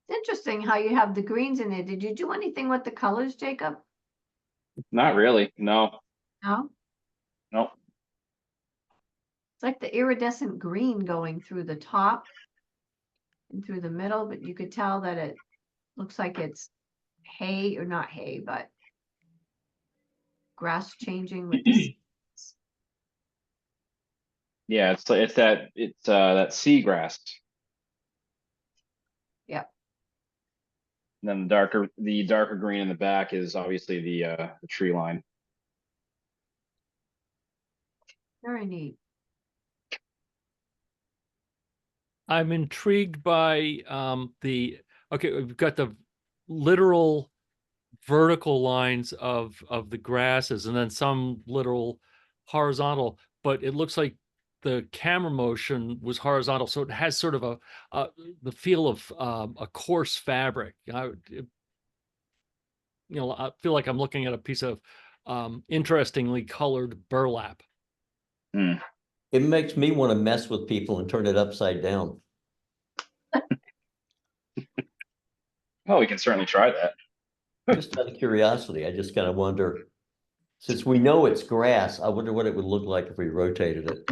Speaker 7: It's interesting how you have the greens in there. Did you do anything with the colors, Jacob?
Speaker 3: not really. No.
Speaker 7: No?
Speaker 3: Nope.
Speaker 7: It's like the iridescent green going through the top and through the middle, but you could tell that it looks like it's hay, or not hay, but grass changing with the
Speaker 3: Yeah, it's that seagrass.
Speaker 7: Yep.
Speaker 3: And then the darker green in the back is obviously the tree line.
Speaker 7: Very neat.
Speaker 10: I'm intrigued by we've got the literal vertical lines of the grasses, and then some literal horizontal, but it looks like the camera motion was horizontal, so it has sort of the feel of a coarse fabric. I feel like I'm looking at a piece of interestingly colored burlap.
Speaker 4: It makes me want to mess with people and turn it upside down.
Speaker 3: Oh, we can certainly try that.
Speaker 4: Just out of curiosity, I just kind of wonder, since we know it's grass, I wonder what it would look like if we rotated it.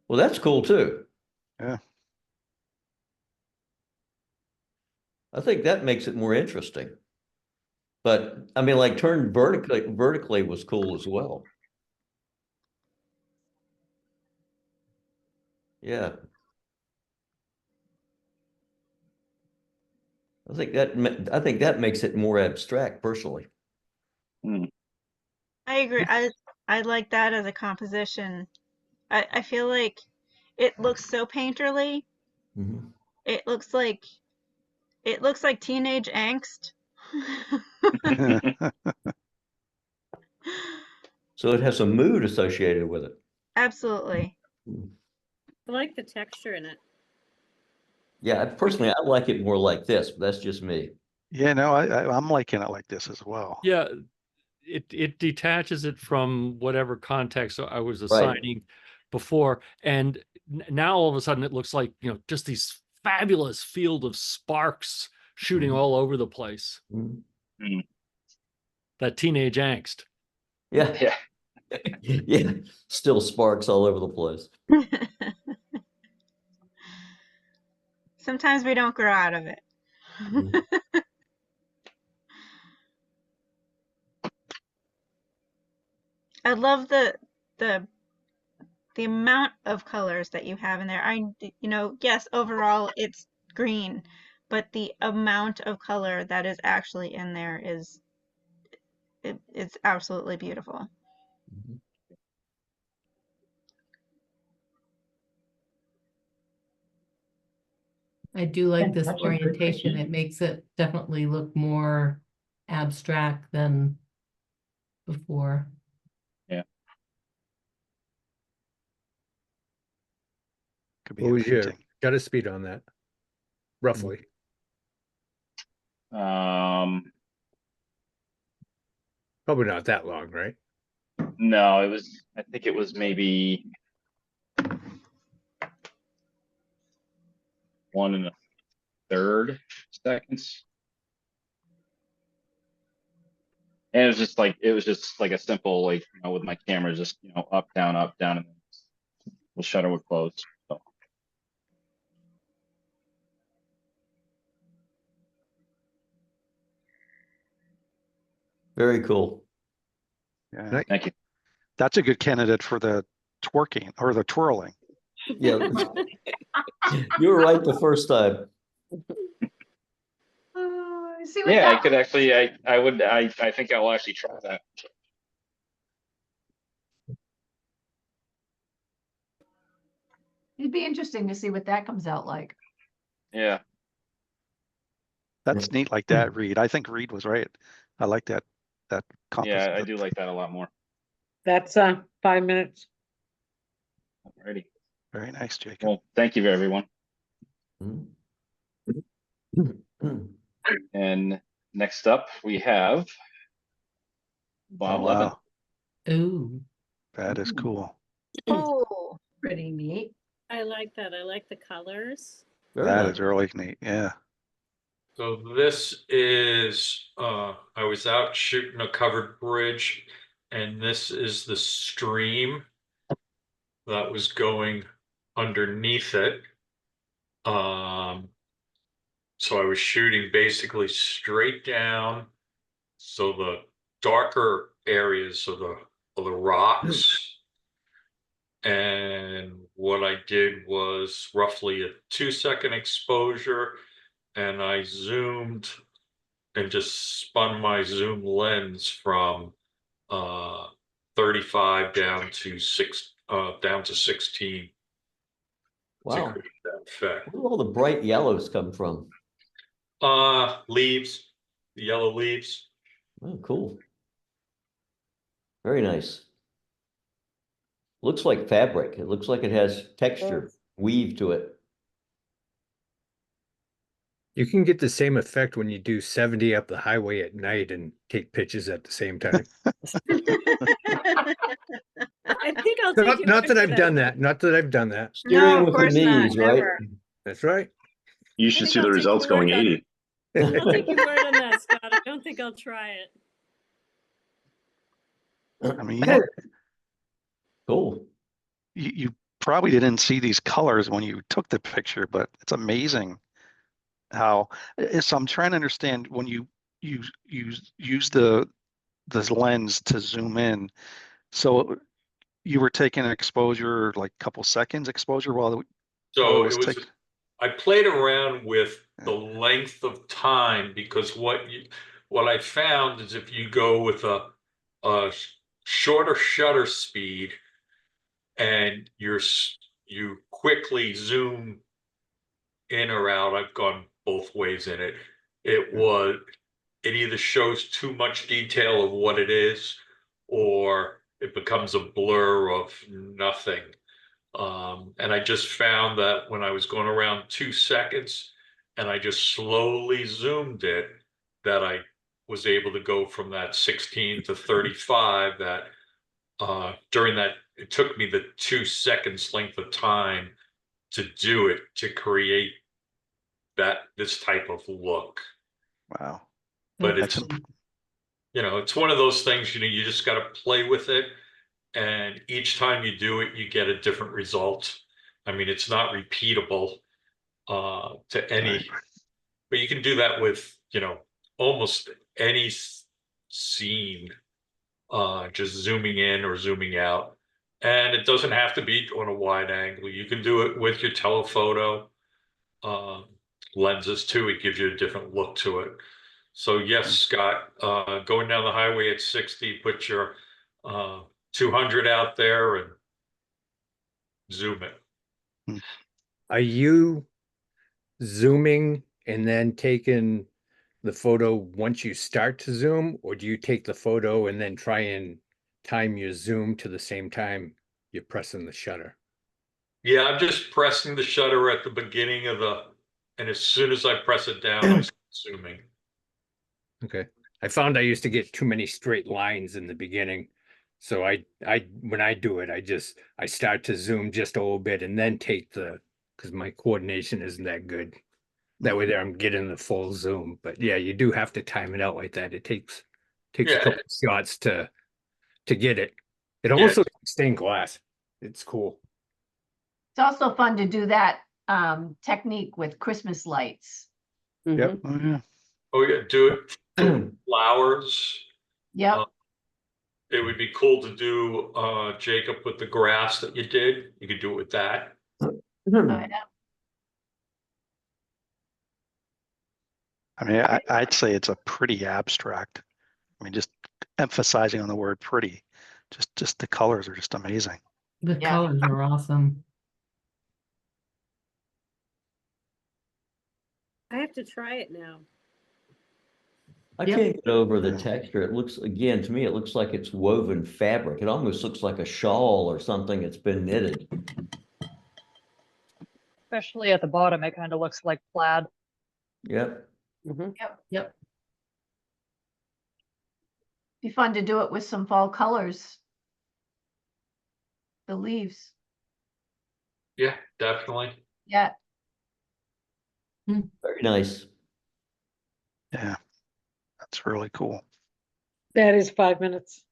Speaker 4: Well, that's cool too.
Speaker 12: Yeah.
Speaker 4: I think that makes it more interesting. But I mean, like turned vertically was cool as well. Yeah. I think that makes it more abstract personally.
Speaker 9: I agree. I like that as a composition. I feel like it looks so painterly.
Speaker 4: Mm-hmm.
Speaker 9: It looks like teenage angst.
Speaker 4: So it has a mood associated with it.
Speaker 9: Absolutely.
Speaker 18: I like the texture in it.
Speaker 4: Yeah, personally, I like it more like this, but that's just me.
Speaker 12: Yeah, no, I'm liking it like this as well.
Speaker 10: Yeah, it detaches it from whatever context I was
Speaker 4: Right.
Speaker 10: assigning before, and now all of a sudden it looks like, you know, just these fabulous field of sparks shooting all over the place. That teenage angst.
Speaker 4: Yeah.
Speaker 3: Yeah.
Speaker 4: Yeah, still sparks all over the place.
Speaker 9: Sometimes we don't grow out of it. I love the amount of colors that you have in there. Yes, overall it's green, but the amount of color that is actually in there is it's absolutely beautiful.
Speaker 15: I do like
Speaker 1: And
Speaker 15: this
Speaker 1: such a good
Speaker 15: orientation.
Speaker 1: critique.
Speaker 15: It makes it definitely look more abstract than before.
Speaker 3: Yeah.
Speaker 12: Could be
Speaker 13: What
Speaker 12: a
Speaker 13: was your
Speaker 12: painting.
Speaker 13: shutter speed on that? Roughly. Probably not that long, right?
Speaker 3: No, I think it was maybe 1 1/3 seconds. And it was just like a simple, like, you know, with my camera, just, you know, up, down, and then the shutter would close. So.
Speaker 4: Very cool.
Speaker 12: Yeah.
Speaker 3: Thank you.
Speaker 12: That's a good candidate for the twerking or the twirling.
Speaker 4: Yeah. You were right the first time.
Speaker 1: See what
Speaker 3: Yeah, I
Speaker 1: that
Speaker 3: could actually, I think I'll actually try that.
Speaker 7: It'd be interesting to see what that comes out like.
Speaker 3: Yeah.
Speaker 12: That's neat like that, Reed. I think Reed was right. I like that
Speaker 3: Yeah, I do like that a lot more.
Speaker 2: That's 5 minutes.
Speaker 3: Alrighty.
Speaker 12: Very nice, Jacob.
Speaker 3: Well, thank you, everyone. And next up, we have Bob Levin.
Speaker 12: Wow.
Speaker 15: Ooh.
Speaker 12: That is cool.
Speaker 7: Oh, pretty neat.
Speaker 18: I like that. I like the colors.
Speaker 12: That is really neat. Yeah.
Speaker 19: So this is, I was out shooting a covered bridge, and this is the stream that was going underneath it. So I was shooting basically straight down. So the darker areas of the rocks. And what I did was roughly a 2-second exposure, and I zoomed and just spun my zoom lens from 35 down to 16.
Speaker 4: Wow.
Speaker 19: To create that effect.
Speaker 4: Where do all the bright yellows come from?
Speaker 19: Leaves, the yellow leaves.
Speaker 4: Oh, cool. Very nice. Looks like fabric. It looks like it has texture, weave to it.
Speaker 13: You can get the same effect when you do 70 up the highway at night and take pictures at the same time.
Speaker 18: I think I'll take you
Speaker 13: Not that
Speaker 18: for
Speaker 13: I've done that. Not that I've done that.
Speaker 4: Steering with the knees, right?
Speaker 18: never.
Speaker 13: That's right.
Speaker 8: You
Speaker 18: I
Speaker 8: should
Speaker 18: think
Speaker 8: see
Speaker 18: I'll
Speaker 8: the
Speaker 18: take
Speaker 8: results
Speaker 18: your word
Speaker 8: going
Speaker 18: on
Speaker 8: 80.
Speaker 18: I'll take your word on that, Scott. I don't think I'll try it.
Speaker 12: I mean, you,
Speaker 4: Cool.
Speaker 12: you probably didn't see these colors when you took the picture, but it's amazing how. So I'm trying to understand when you use the lens to zoom in. So you were taking an exposure, like a couple seconds exposure while
Speaker 19: So it was, I played around with the length of time, because what I found is if you go with a shorter shutter speed and you quickly zoom in or out, I've gone both ways in it. It either shows too much detail of what it is, or it becomes a blur of nothing. And I just found that when I was going around 2 seconds and I just slowly zoomed it, that I was able to go from that 16 to 35, that during that, it took me the 2 seconds length of time to do it, to create this type of look.
Speaker 12: Wow.
Speaker 19: But
Speaker 12: That's
Speaker 19: it's, it's one of those things, you just got to play with it. And each time you do it, you get a different result. I mean, it's not repeatable to any, but you can do that with, almost any scene, just zooming in or zooming out. And it doesn't have to be on a wide angle. You can do it with your telephoto lenses too. It gives you a different look to it. So yes, Scott, going down the highway at 60, put your 200 out there and zoom it.
Speaker 13: Are you zooming and then taking the photo once you start to zoom, or do you take the photo and then try and time your zoom to the same time you're pressing the shutter?
Speaker 19: Yeah, I'm just pressing the shutter at the beginning of and as soon as I press it down, I start zooming.
Speaker 13: Okay. I found I used to get too many straight lines in the beginning. So when I do it, I start to zoom just a little bit and then take because my coordination isn't that good. That way there I'm getting the full zoom. But yeah, you do have to time it out like that. It takes a couple of shots to get it. It almost looks like stained glass. It's cool.
Speaker 7: It's also fun to do that technique with Christmas lights.
Speaker 13: Yep.
Speaker 12: Oh yeah.
Speaker 19: Oh yeah, do it for flowers.
Speaker 7: Yep.
Speaker 19: It would be cool to do, Jacob, with the grass that you did. You could do it with that.
Speaker 12: I mean, I'd say it's a pretty abstract. I mean, just emphasizing on the word pretty. Just the colors are just amazing.
Speaker 15: The colors are awesome.
Speaker 18: I have to try it now.
Speaker 4: I can't get over the texture. It looks, again, to me, it looks like it's woven fabric. It almost looks like a shawl or something that's been knitted.
Speaker 5: Especially at the bottom, it kind of looks like plaid.
Speaker 4: Yep.
Speaker 15: Yep.
Speaker 7: Be fun to do it with some fall colors. The leaves.
Speaker 19: Yeah, definitely.
Speaker 7: Yeah.
Speaker 4: Very nice.
Speaker 12: Yeah, that's really cool.
Speaker 2: That is 5 minutes.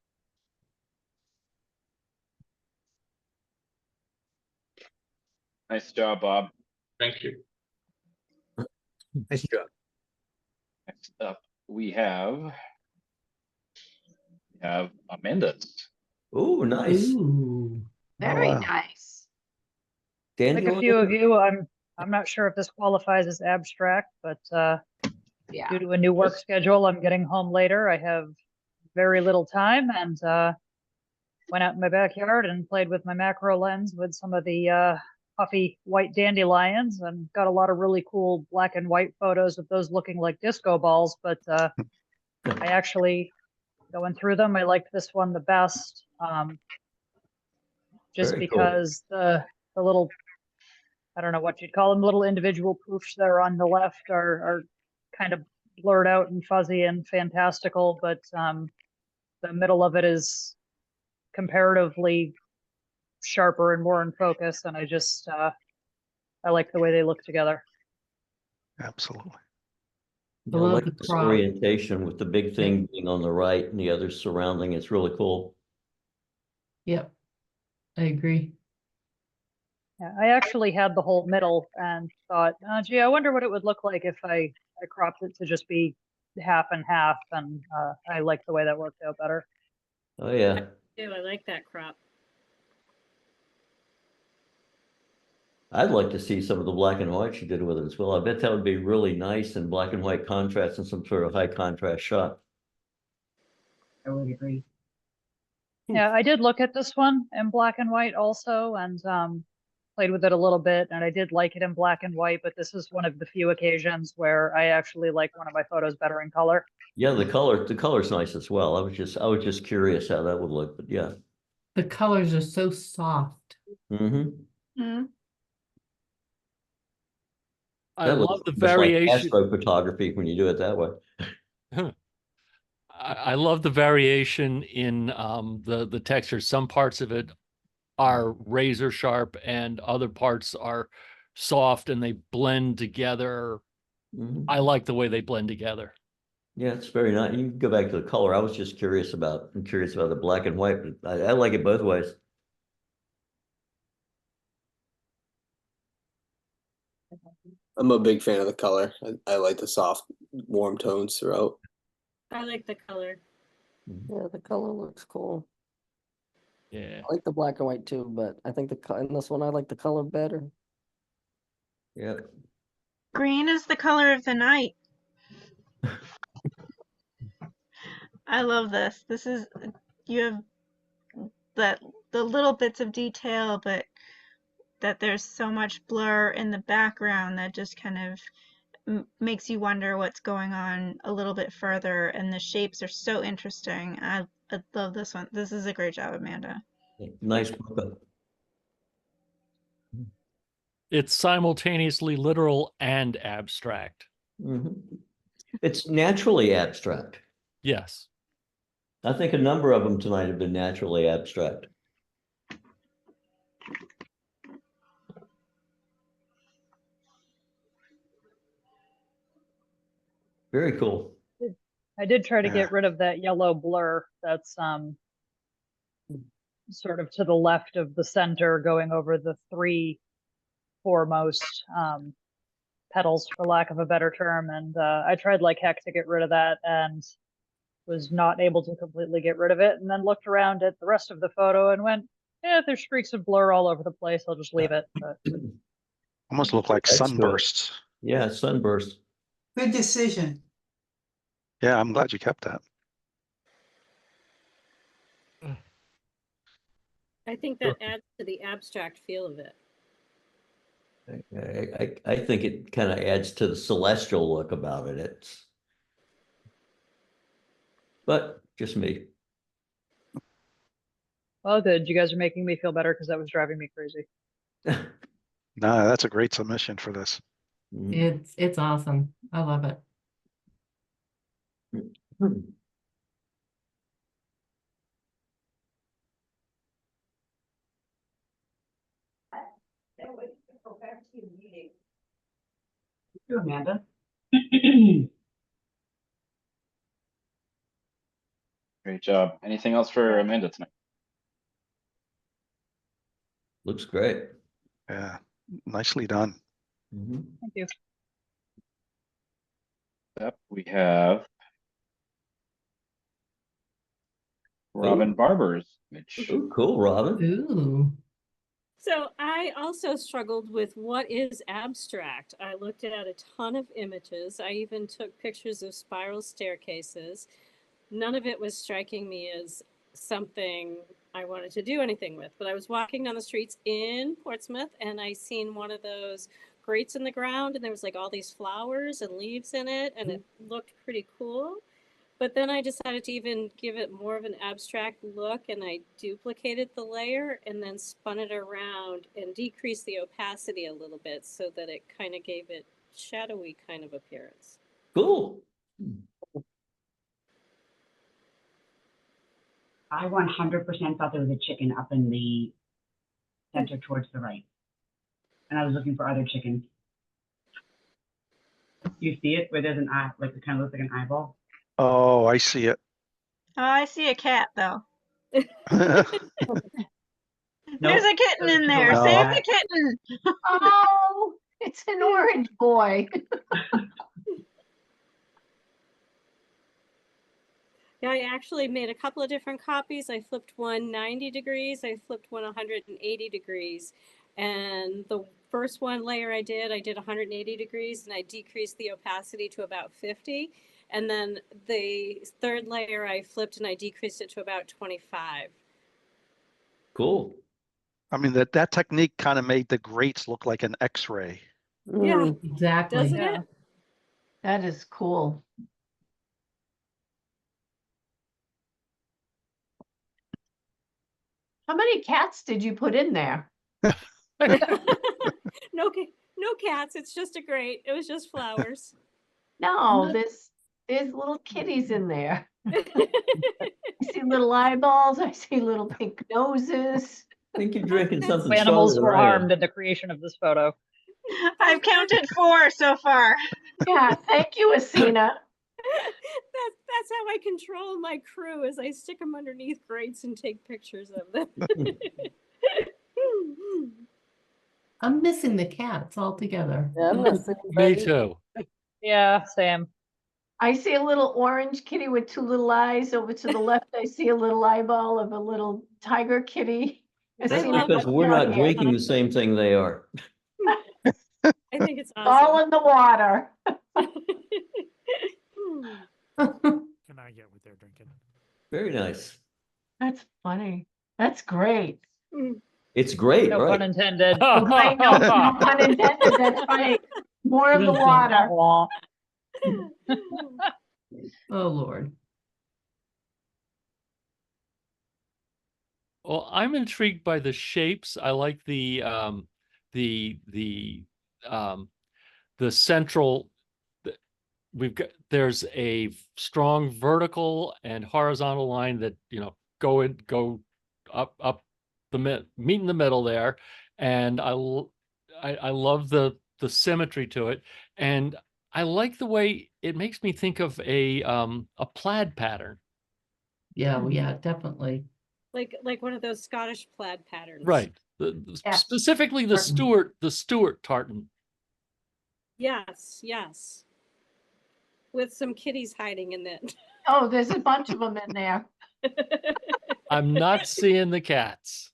Speaker 3: Nice job, Bob.
Speaker 19: Thank you.
Speaker 13: Nice job.
Speaker 3: Next up, we have Amanda's.
Speaker 4: Oh, nice.
Speaker 15: Ooh.
Speaker 7: Very
Speaker 12: wow.
Speaker 7: nice.
Speaker 5: Like a few of you, I'm not sure if this qualifies as abstract, but
Speaker 7: Yeah.
Speaker 5: due to a new work schedule, I'm getting home later. I have very little time and went out in my backyard and played with my macro lens with some of the puffy white dandelions and got a lot of really cool black and white photos of those looking like disco balls. But I actually, going through them, I liked this one the best, just
Speaker 4: Very cool.
Speaker 5: because the little, I don't know what you'd call them, little individual poofs that are on the left are kind of blurred out and fuzzy and fantastical, but the middle of it is comparatively sharper and more in focus, and I just I like the way they look together.
Speaker 12: Absolutely.
Speaker 4: I
Speaker 15: love
Speaker 4: like
Speaker 15: the
Speaker 4: this
Speaker 15: crop.
Speaker 4: orientation with the big thing being on the right and the others surrounding. It's really cool.
Speaker 15: Yep. I agree.
Speaker 5: Yeah, I actually had the whole middle and thought, oh, gee, I wonder what it would look like if I cropped it to just be half and half, and I like the way that worked out better.
Speaker 4: Oh yeah.
Speaker 18: Ew, I like that crop.
Speaker 4: I'd like to see some of the black and white she did with it as well. I bet that would be really nice in black and white contrast and some sort of high contrast shot.
Speaker 1: I would agree.
Speaker 5: Yeah, I did look at this one in black and white also, and played with it a little bit, and I did like it in black and white, but this is one of the few occasions where I actually like one of my photos better in color.
Speaker 4: Yeah, the color's nice as well. I was just curious how that would look, but yeah.
Speaker 15: the colors are so soft.
Speaker 4: Mm-hmm.
Speaker 7: Mm.
Speaker 5: I love the
Speaker 4: Like
Speaker 5: variation.
Speaker 4: astrophotography when you do it that way.
Speaker 5: I love the variation in the texture. Some parts of it are razor sharp and other parts are soft and they blend together.
Speaker 4: Mhm.
Speaker 5: I like the way they blend together.
Speaker 4: Yeah, it's very nice. You can go back to the color. I'm curious about the black and white, but I like it both ways.
Speaker 16: I'm a big fan of the color. I like the soft, warm tones throughout.
Speaker 20: I like the color.
Speaker 11: Yeah, the color looks cool.
Speaker 5: Yeah.
Speaker 11: I like the black and white too, but I think in this one I like the color better.
Speaker 4: Yeah.
Speaker 9: Green is the color of the night. I love this. This is, you have the little bits of detail, but that there's so much blur in the background that just kind of makes you wonder what's going on a little bit further, and the shapes are so interesting. I love this one. This is a great job, Amanda.
Speaker 4: Nice book.
Speaker 5: It's simultaneously literal and abstract.
Speaker 4: Mm-hmm. It's naturally abstract.
Speaker 5: Yes.
Speaker 4: I think a number of them tonight have been naturally abstract. Very cool.
Speaker 5: I did try to get rid of that yellow blur that's sort of to the left of the center going over the three foremost petals, for lack of a better term. And I tried like heck to get rid of that and was not able to completely get rid of it. And then looked around at the rest of the photo and went, yeah, there's streaks of blur all over the place. I'll just leave it. But
Speaker 12: Almost look like
Speaker 4: That's good.
Speaker 12: sunbursts.
Speaker 4: Yeah, sunburst.
Speaker 14: Good decision.
Speaker 12: Yeah, I'm glad you kept that.
Speaker 20: I think that adds to the abstract feel of it.
Speaker 4: I think it kind of adds to the celestial look about it. But just me.
Speaker 5: well, good. You guys are making me feel better because that was driving me crazy.
Speaker 12: No, that's a great submission for this.
Speaker 15: It's awesome. I love it.
Speaker 1: Thank you, Amanda.
Speaker 3: Great job. Anything else for Amanda tonight?
Speaker 4: Looks great.
Speaker 12: Yeah, nicely done.
Speaker 4: Mm-hmm.
Speaker 5: Thank you.
Speaker 3: Up, we have Robin Barber's image.
Speaker 4: Ooh, cool, Robin.
Speaker 15: Ooh.
Speaker 20: So I also struggled with what is abstract. I looked at a ton of images. I even took pictures of spiral staircases. None of it was striking me as something I wanted to do anything with. But I was walking down the streets in Portsmouth and I seen one of those grates in the ground and there was like all these flowers and leaves in it and it looked pretty cool. But then I decided to even give it more of an abstract look and I duplicated the layer and then spun it around and decreased the opacity a little bit so that it kind of gave it shadowy kind of appearance.
Speaker 4: Cool.
Speaker 1: I 100% thought there was a chicken up in the center towards the right. And I was looking for other chickens. You see it where there's an eye, like it kind of looks like an eyeball?
Speaker 12: Oh, I see it.
Speaker 9: Oh, I see a cat though.
Speaker 12: Nope.
Speaker 9: There's a kitten in there.
Speaker 12: No.
Speaker 9: Save the kitten.
Speaker 7: Oh, it's an orange boy.
Speaker 20: Yeah, I actually made a couple of different copies. I flipped one 90 degrees. I flipped one 180 degrees. And the first one layer I did 180 degrees and I decreased the opacity to about 50. And then the third layer I flipped and I decreased it to about 25.
Speaker 4: Cool.
Speaker 12: I mean, that technique kind of made the grates look like an X-ray.
Speaker 20: Yeah,
Speaker 15: Exactly.
Speaker 20: doesn't
Speaker 5: Yeah.
Speaker 20: it?
Speaker 7: That is cool. How many cats did you put in there?
Speaker 20: No cats. It's just a grate. It was just flowers.
Speaker 7: No, there's little kitties in there. I see little eyeballs. I see little pink noses.
Speaker 4: I think you're drinking something
Speaker 5: Animals
Speaker 4: stronger
Speaker 5: were
Speaker 4: than I am.
Speaker 5: harmed in the creation of this photo.
Speaker 9: I've counted 4 so far.
Speaker 7: Yeah, thank you, Asina.
Speaker 20: That's how I control my crew, is I stick them underneath grates and take pictures of them.
Speaker 15: I'm missing the cats altogether.
Speaker 11: Yeah, I'm not seeing
Speaker 10: Me
Speaker 11: that
Speaker 10: too.
Speaker 5: Yeah, Sam.
Speaker 7: I see a little orange kitty with 2 little eyes. Over to the left, I see a little eyeball of a little tiger kitty.
Speaker 4: That's
Speaker 7: Asina,
Speaker 4: because
Speaker 7: help
Speaker 4: we're
Speaker 7: me out
Speaker 4: not
Speaker 7: here.
Speaker 4: drinking the same thing they are.
Speaker 20: I think it's
Speaker 7: All
Speaker 20: awesome.
Speaker 7: in the water.
Speaker 18: Can I get what they're drinking?
Speaker 4: Very nice.
Speaker 7: That's funny. That's great.
Speaker 4: It's great,
Speaker 5: No
Speaker 4: right?
Speaker 5: pun intended.
Speaker 7: I know, no pun intended. That's right. More of the water.
Speaker 15: Oh, Lord.
Speaker 10: Well, I'm intrigued by the shapes. I like the central. There's a strong vertical and horizontal line that go up meet in the middle there, and I love the symmetry to it, and I like the way it makes me think of a plaid pattern.
Speaker 15: Yeah, well, yeah, definitely.
Speaker 20: Like one of those Scottish plaid patterns.
Speaker 10: Right. Specifically the Stuart tartan.
Speaker 20: Yes, yes. With some kitties hiding in it.
Speaker 7: Oh, there's a bunch of them in there.
Speaker 10: I'm not seeing the cats.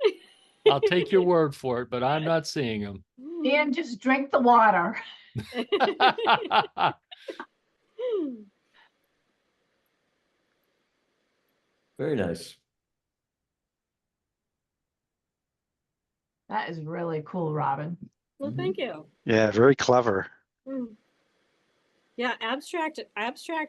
Speaker 10: I'll take your word for it, but I'm not seeing them.
Speaker 7: Dan, just drink the water.
Speaker 4: Very nice.
Speaker 7: That is really cool, Robin.
Speaker 20: Well, thank you.
Speaker 12: Yeah, very clever.
Speaker 20: Yeah, abstract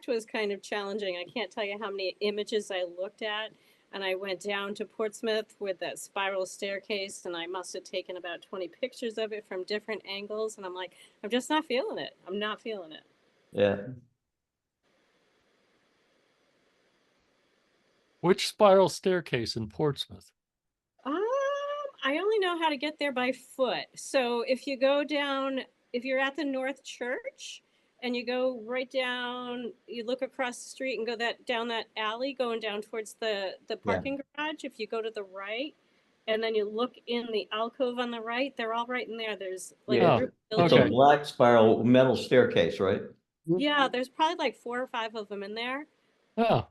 Speaker 20: was kind of challenging. I can't tell you how many images I looked at, and I went down to Portsmouth with that spiral staircase, and I must have taken about 20 pictures of it from different angles, and I'm like, I'm just not feeling it. I'm not feeling it.
Speaker 4: Yeah.
Speaker 10: Which spiral staircase in Portsmouth?
Speaker 20: I only know how to get there by foot. So if you go down, if you're at the North Church and you go right down, you look across the street and go down that alley going down towards the parking garage. If you go to the right and then you look in the alcove on the right, they're all right in there. There's like a group of
Speaker 4: It's a
Speaker 20: buildings.
Speaker 4: black spiral metal staircase, right?
Speaker 20: Yeah, there's probably like 4 or 5 of them in there.
Speaker 10: Oh.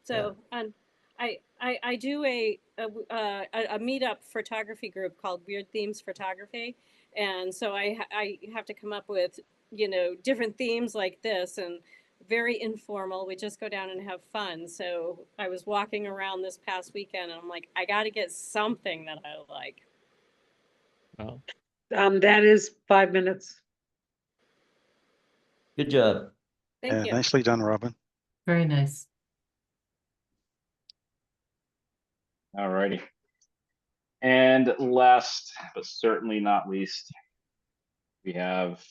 Speaker 20: So, and I do a meetup photography group called Weird Themes Photography, and so I have to come up with different themes like this, and very informal. We just go down and have fun. So I was walking around this past weekend, and I'm like, I got to get something that I like.
Speaker 10: Oh.
Speaker 2: That is 5 minutes.
Speaker 4: Good job.
Speaker 20: Thank you.
Speaker 12: Nicely done, Robin.
Speaker 15: Very nice.
Speaker 3: All righty. And last, but certainly not least, we have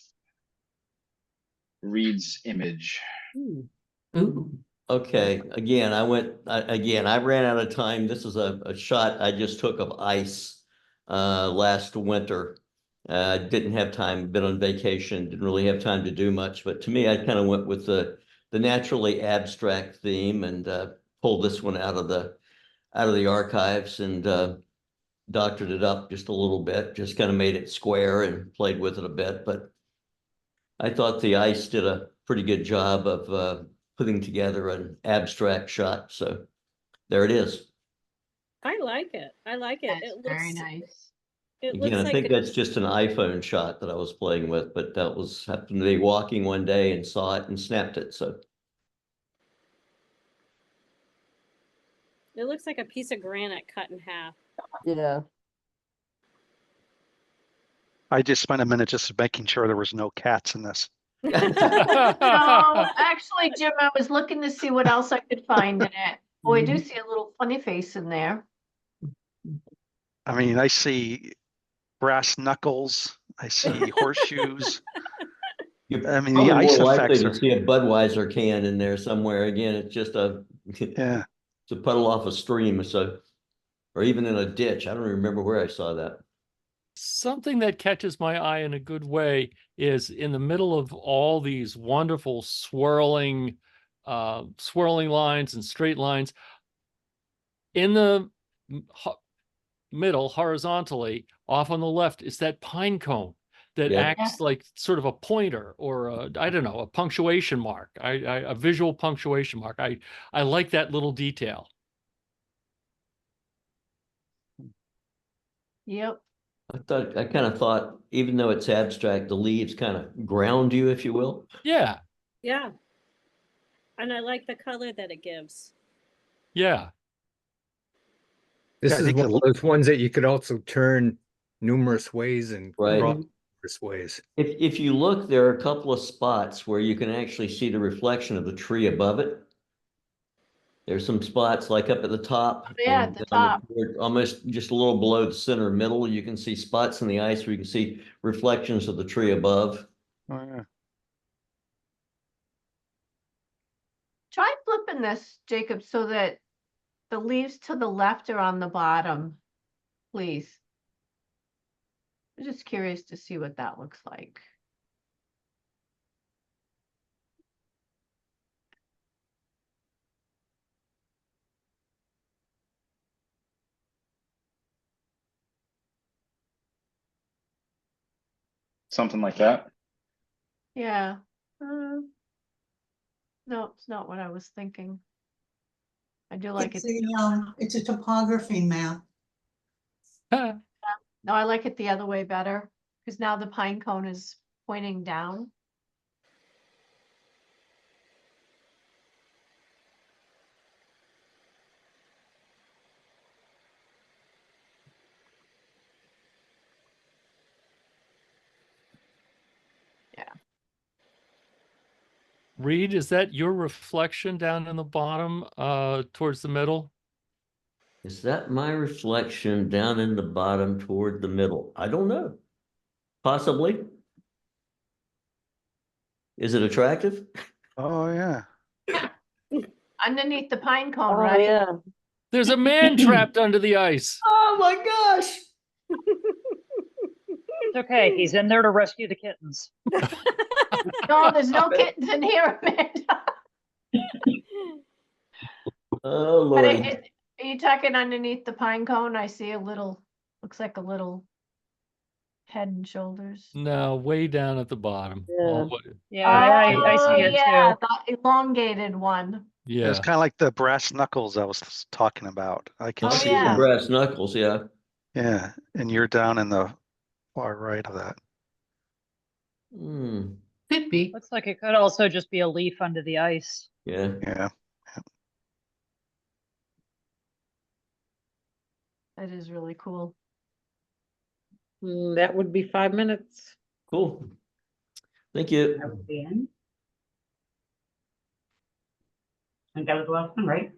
Speaker 3: Reed's image.
Speaker 15: Ooh.
Speaker 4: Okay, again, I ran out of time. This is a shot I just took of ice last winter. Didn't have time, been on vacation, didn't really have time to do much, but to me, I kind of went with the naturally abstract theme and pulled this one out of the archives and doctored it up just a little bit, just kind of made it square and played with it a bit. But I thought the ice did a pretty good job of putting together an abstract shot. So there it is.
Speaker 20: I like it. I like it.
Speaker 7: That's
Speaker 20: It looks
Speaker 7: very nice.
Speaker 20: It
Speaker 4: Again,
Speaker 20: looks
Speaker 4: I
Speaker 20: like
Speaker 4: think that's just an iPhone shot that I was playing with, but that was happened to be walking one day and saw it and snapped it. So
Speaker 20: it looks like a piece of granite cut in half.
Speaker 11: Yeah.
Speaker 12: I just spent a minute just making sure there was no cats in this.
Speaker 7: No, actually, Jim, I was looking to see what else I could find in it. Oh, I do see a little funny face in there.
Speaker 12: I mean, I see brass knuckles, I see horseshoes.
Speaker 4: You're
Speaker 12: I mean, the
Speaker 4: probably
Speaker 12: ice
Speaker 4: more likely
Speaker 12: effects
Speaker 4: to
Speaker 12: are,
Speaker 4: see a Budweiser can in there somewhere. Again, it's just a,
Speaker 12: yeah.
Speaker 4: it's a puddle off a stream, so, or even in a ditch. I don't remember where I saw that.
Speaker 10: Something that catches my eye in a good way is in the middle of all these wonderful swirling lines and straight lines. In the middle, horizontally, off on the left, is that pine cone that
Speaker 4: Yeah.
Speaker 10: acts like sort of a pointer or I don't know, a punctuation mark. A visual punctuation mark. I like that little detail.
Speaker 7: Yep.
Speaker 4: I kind of thought, even though it's abstract, the leaves kind of ground you, if you will.
Speaker 10: Yeah.
Speaker 20: Yeah. And I like the color that it gives.
Speaker 10: Yeah.
Speaker 13: This
Speaker 12: Yeah, I
Speaker 13: is
Speaker 12: think
Speaker 13: one of those ones that you could also turn numerous ways and
Speaker 4: Right.
Speaker 13: draw numerous ways.
Speaker 4: If you look, there are a couple of spots where you can actually see the reflection of the tree above it. There's some spots like up at the top.
Speaker 7: Yeah,
Speaker 4: and
Speaker 7: at the
Speaker 4: down
Speaker 7: top.
Speaker 4: toward almost just a little below the center middle. You can see spots in the ice where you can see reflections of the tree above.
Speaker 12: Oh, yeah.
Speaker 7: Try flipping this, Jacob, so that the leaves to the left are on the bottom, please. I'm just curious to see what that looks like.
Speaker 3: Something like that.
Speaker 7: Yeah. No, it's not what I was thinking. I do like
Speaker 14: It's
Speaker 7: it.
Speaker 14: it's a topography map.
Speaker 7: No, I like it the other way better, because now the pine cone is pointing down.
Speaker 10: Reed, is that your reflection down in the bottom towards the middle?
Speaker 4: Is that my reflection down in the bottom toward the middle? I don't know. Possibly. Is it attractive?
Speaker 12: Oh, yeah.
Speaker 7: Underneath the pine cone,
Speaker 11: Oh,
Speaker 7: right?
Speaker 11: yeah.
Speaker 10: There's a man trapped under the ice.
Speaker 4: Oh my gosh.
Speaker 5: It's okay. He's in there to rescue the kittens.
Speaker 7: No, there's no kittens in here, Amanda.
Speaker 4: Oh
Speaker 7: But
Speaker 4: Lord.
Speaker 7: are you talking underneath the pine cone? I see a little, looks like a little head and shoulders.
Speaker 10: No, way down at the bottom.
Speaker 11: Yeah.
Speaker 5: Yeah, I see it
Speaker 7: yeah,
Speaker 5: too.
Speaker 7: the elongated one.
Speaker 10: Yeah.
Speaker 12: It's kind of like the brass knuckles I was talking about. I can
Speaker 7: Oh,
Speaker 12: see
Speaker 7: yeah.
Speaker 12: him.
Speaker 4: Brass knuckles, yeah.
Speaker 12: Yeah, and you're down in the far right of that.
Speaker 4: Hmm.
Speaker 15: Could be.
Speaker 5: Looks like it could also just be a leaf under the ice.
Speaker 4: Yeah.
Speaker 12: Yeah.
Speaker 7: That is really cool.
Speaker 2: That would be 5 minutes.
Speaker 4: Cool. Thank you.
Speaker 1: That was the end. I think that was the last one, right?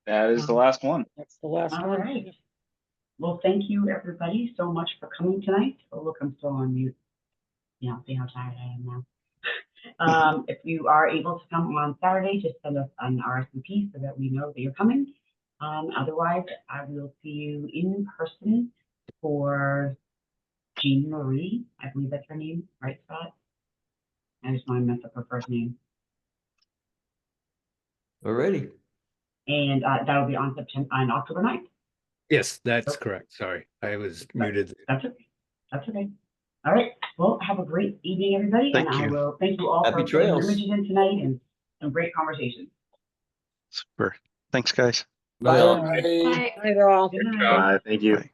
Speaker 3: That is the last one.
Speaker 2: That's the last
Speaker 1: All
Speaker 2: one.
Speaker 1: right. Well, thank you everybody so much for coming tonight. Oh, look, I'm still on mute. You know, see how tired I am now. If you are able to come on Saturday, just send us an RSVP so that we know that you're coming. Otherwise, I will see you in person for Jean Marie. I believe that's her name, right, Scott? I just want to mess up her first name.
Speaker 4: Alrighty.
Speaker 1: And that'll be on October 9th.
Speaker 13: Yes, that's correct. Sorry, I was muted.
Speaker 1: That's okay. That's okay. All right. Well, have a great evening, everybody.
Speaker 12: Thank
Speaker 1: and I
Speaker 12: you.
Speaker 1: will thank you all
Speaker 4: Happy
Speaker 1: for putting your
Speaker 4: trails.
Speaker 1: images in tonight and some great conversations.
Speaker 12: Super. Thanks, guys.
Speaker 4: Bye all.
Speaker 7: Bye.
Speaker 2: Night all.
Speaker 1: Good night.
Speaker 8: Thank you.
Speaker 12: Bye.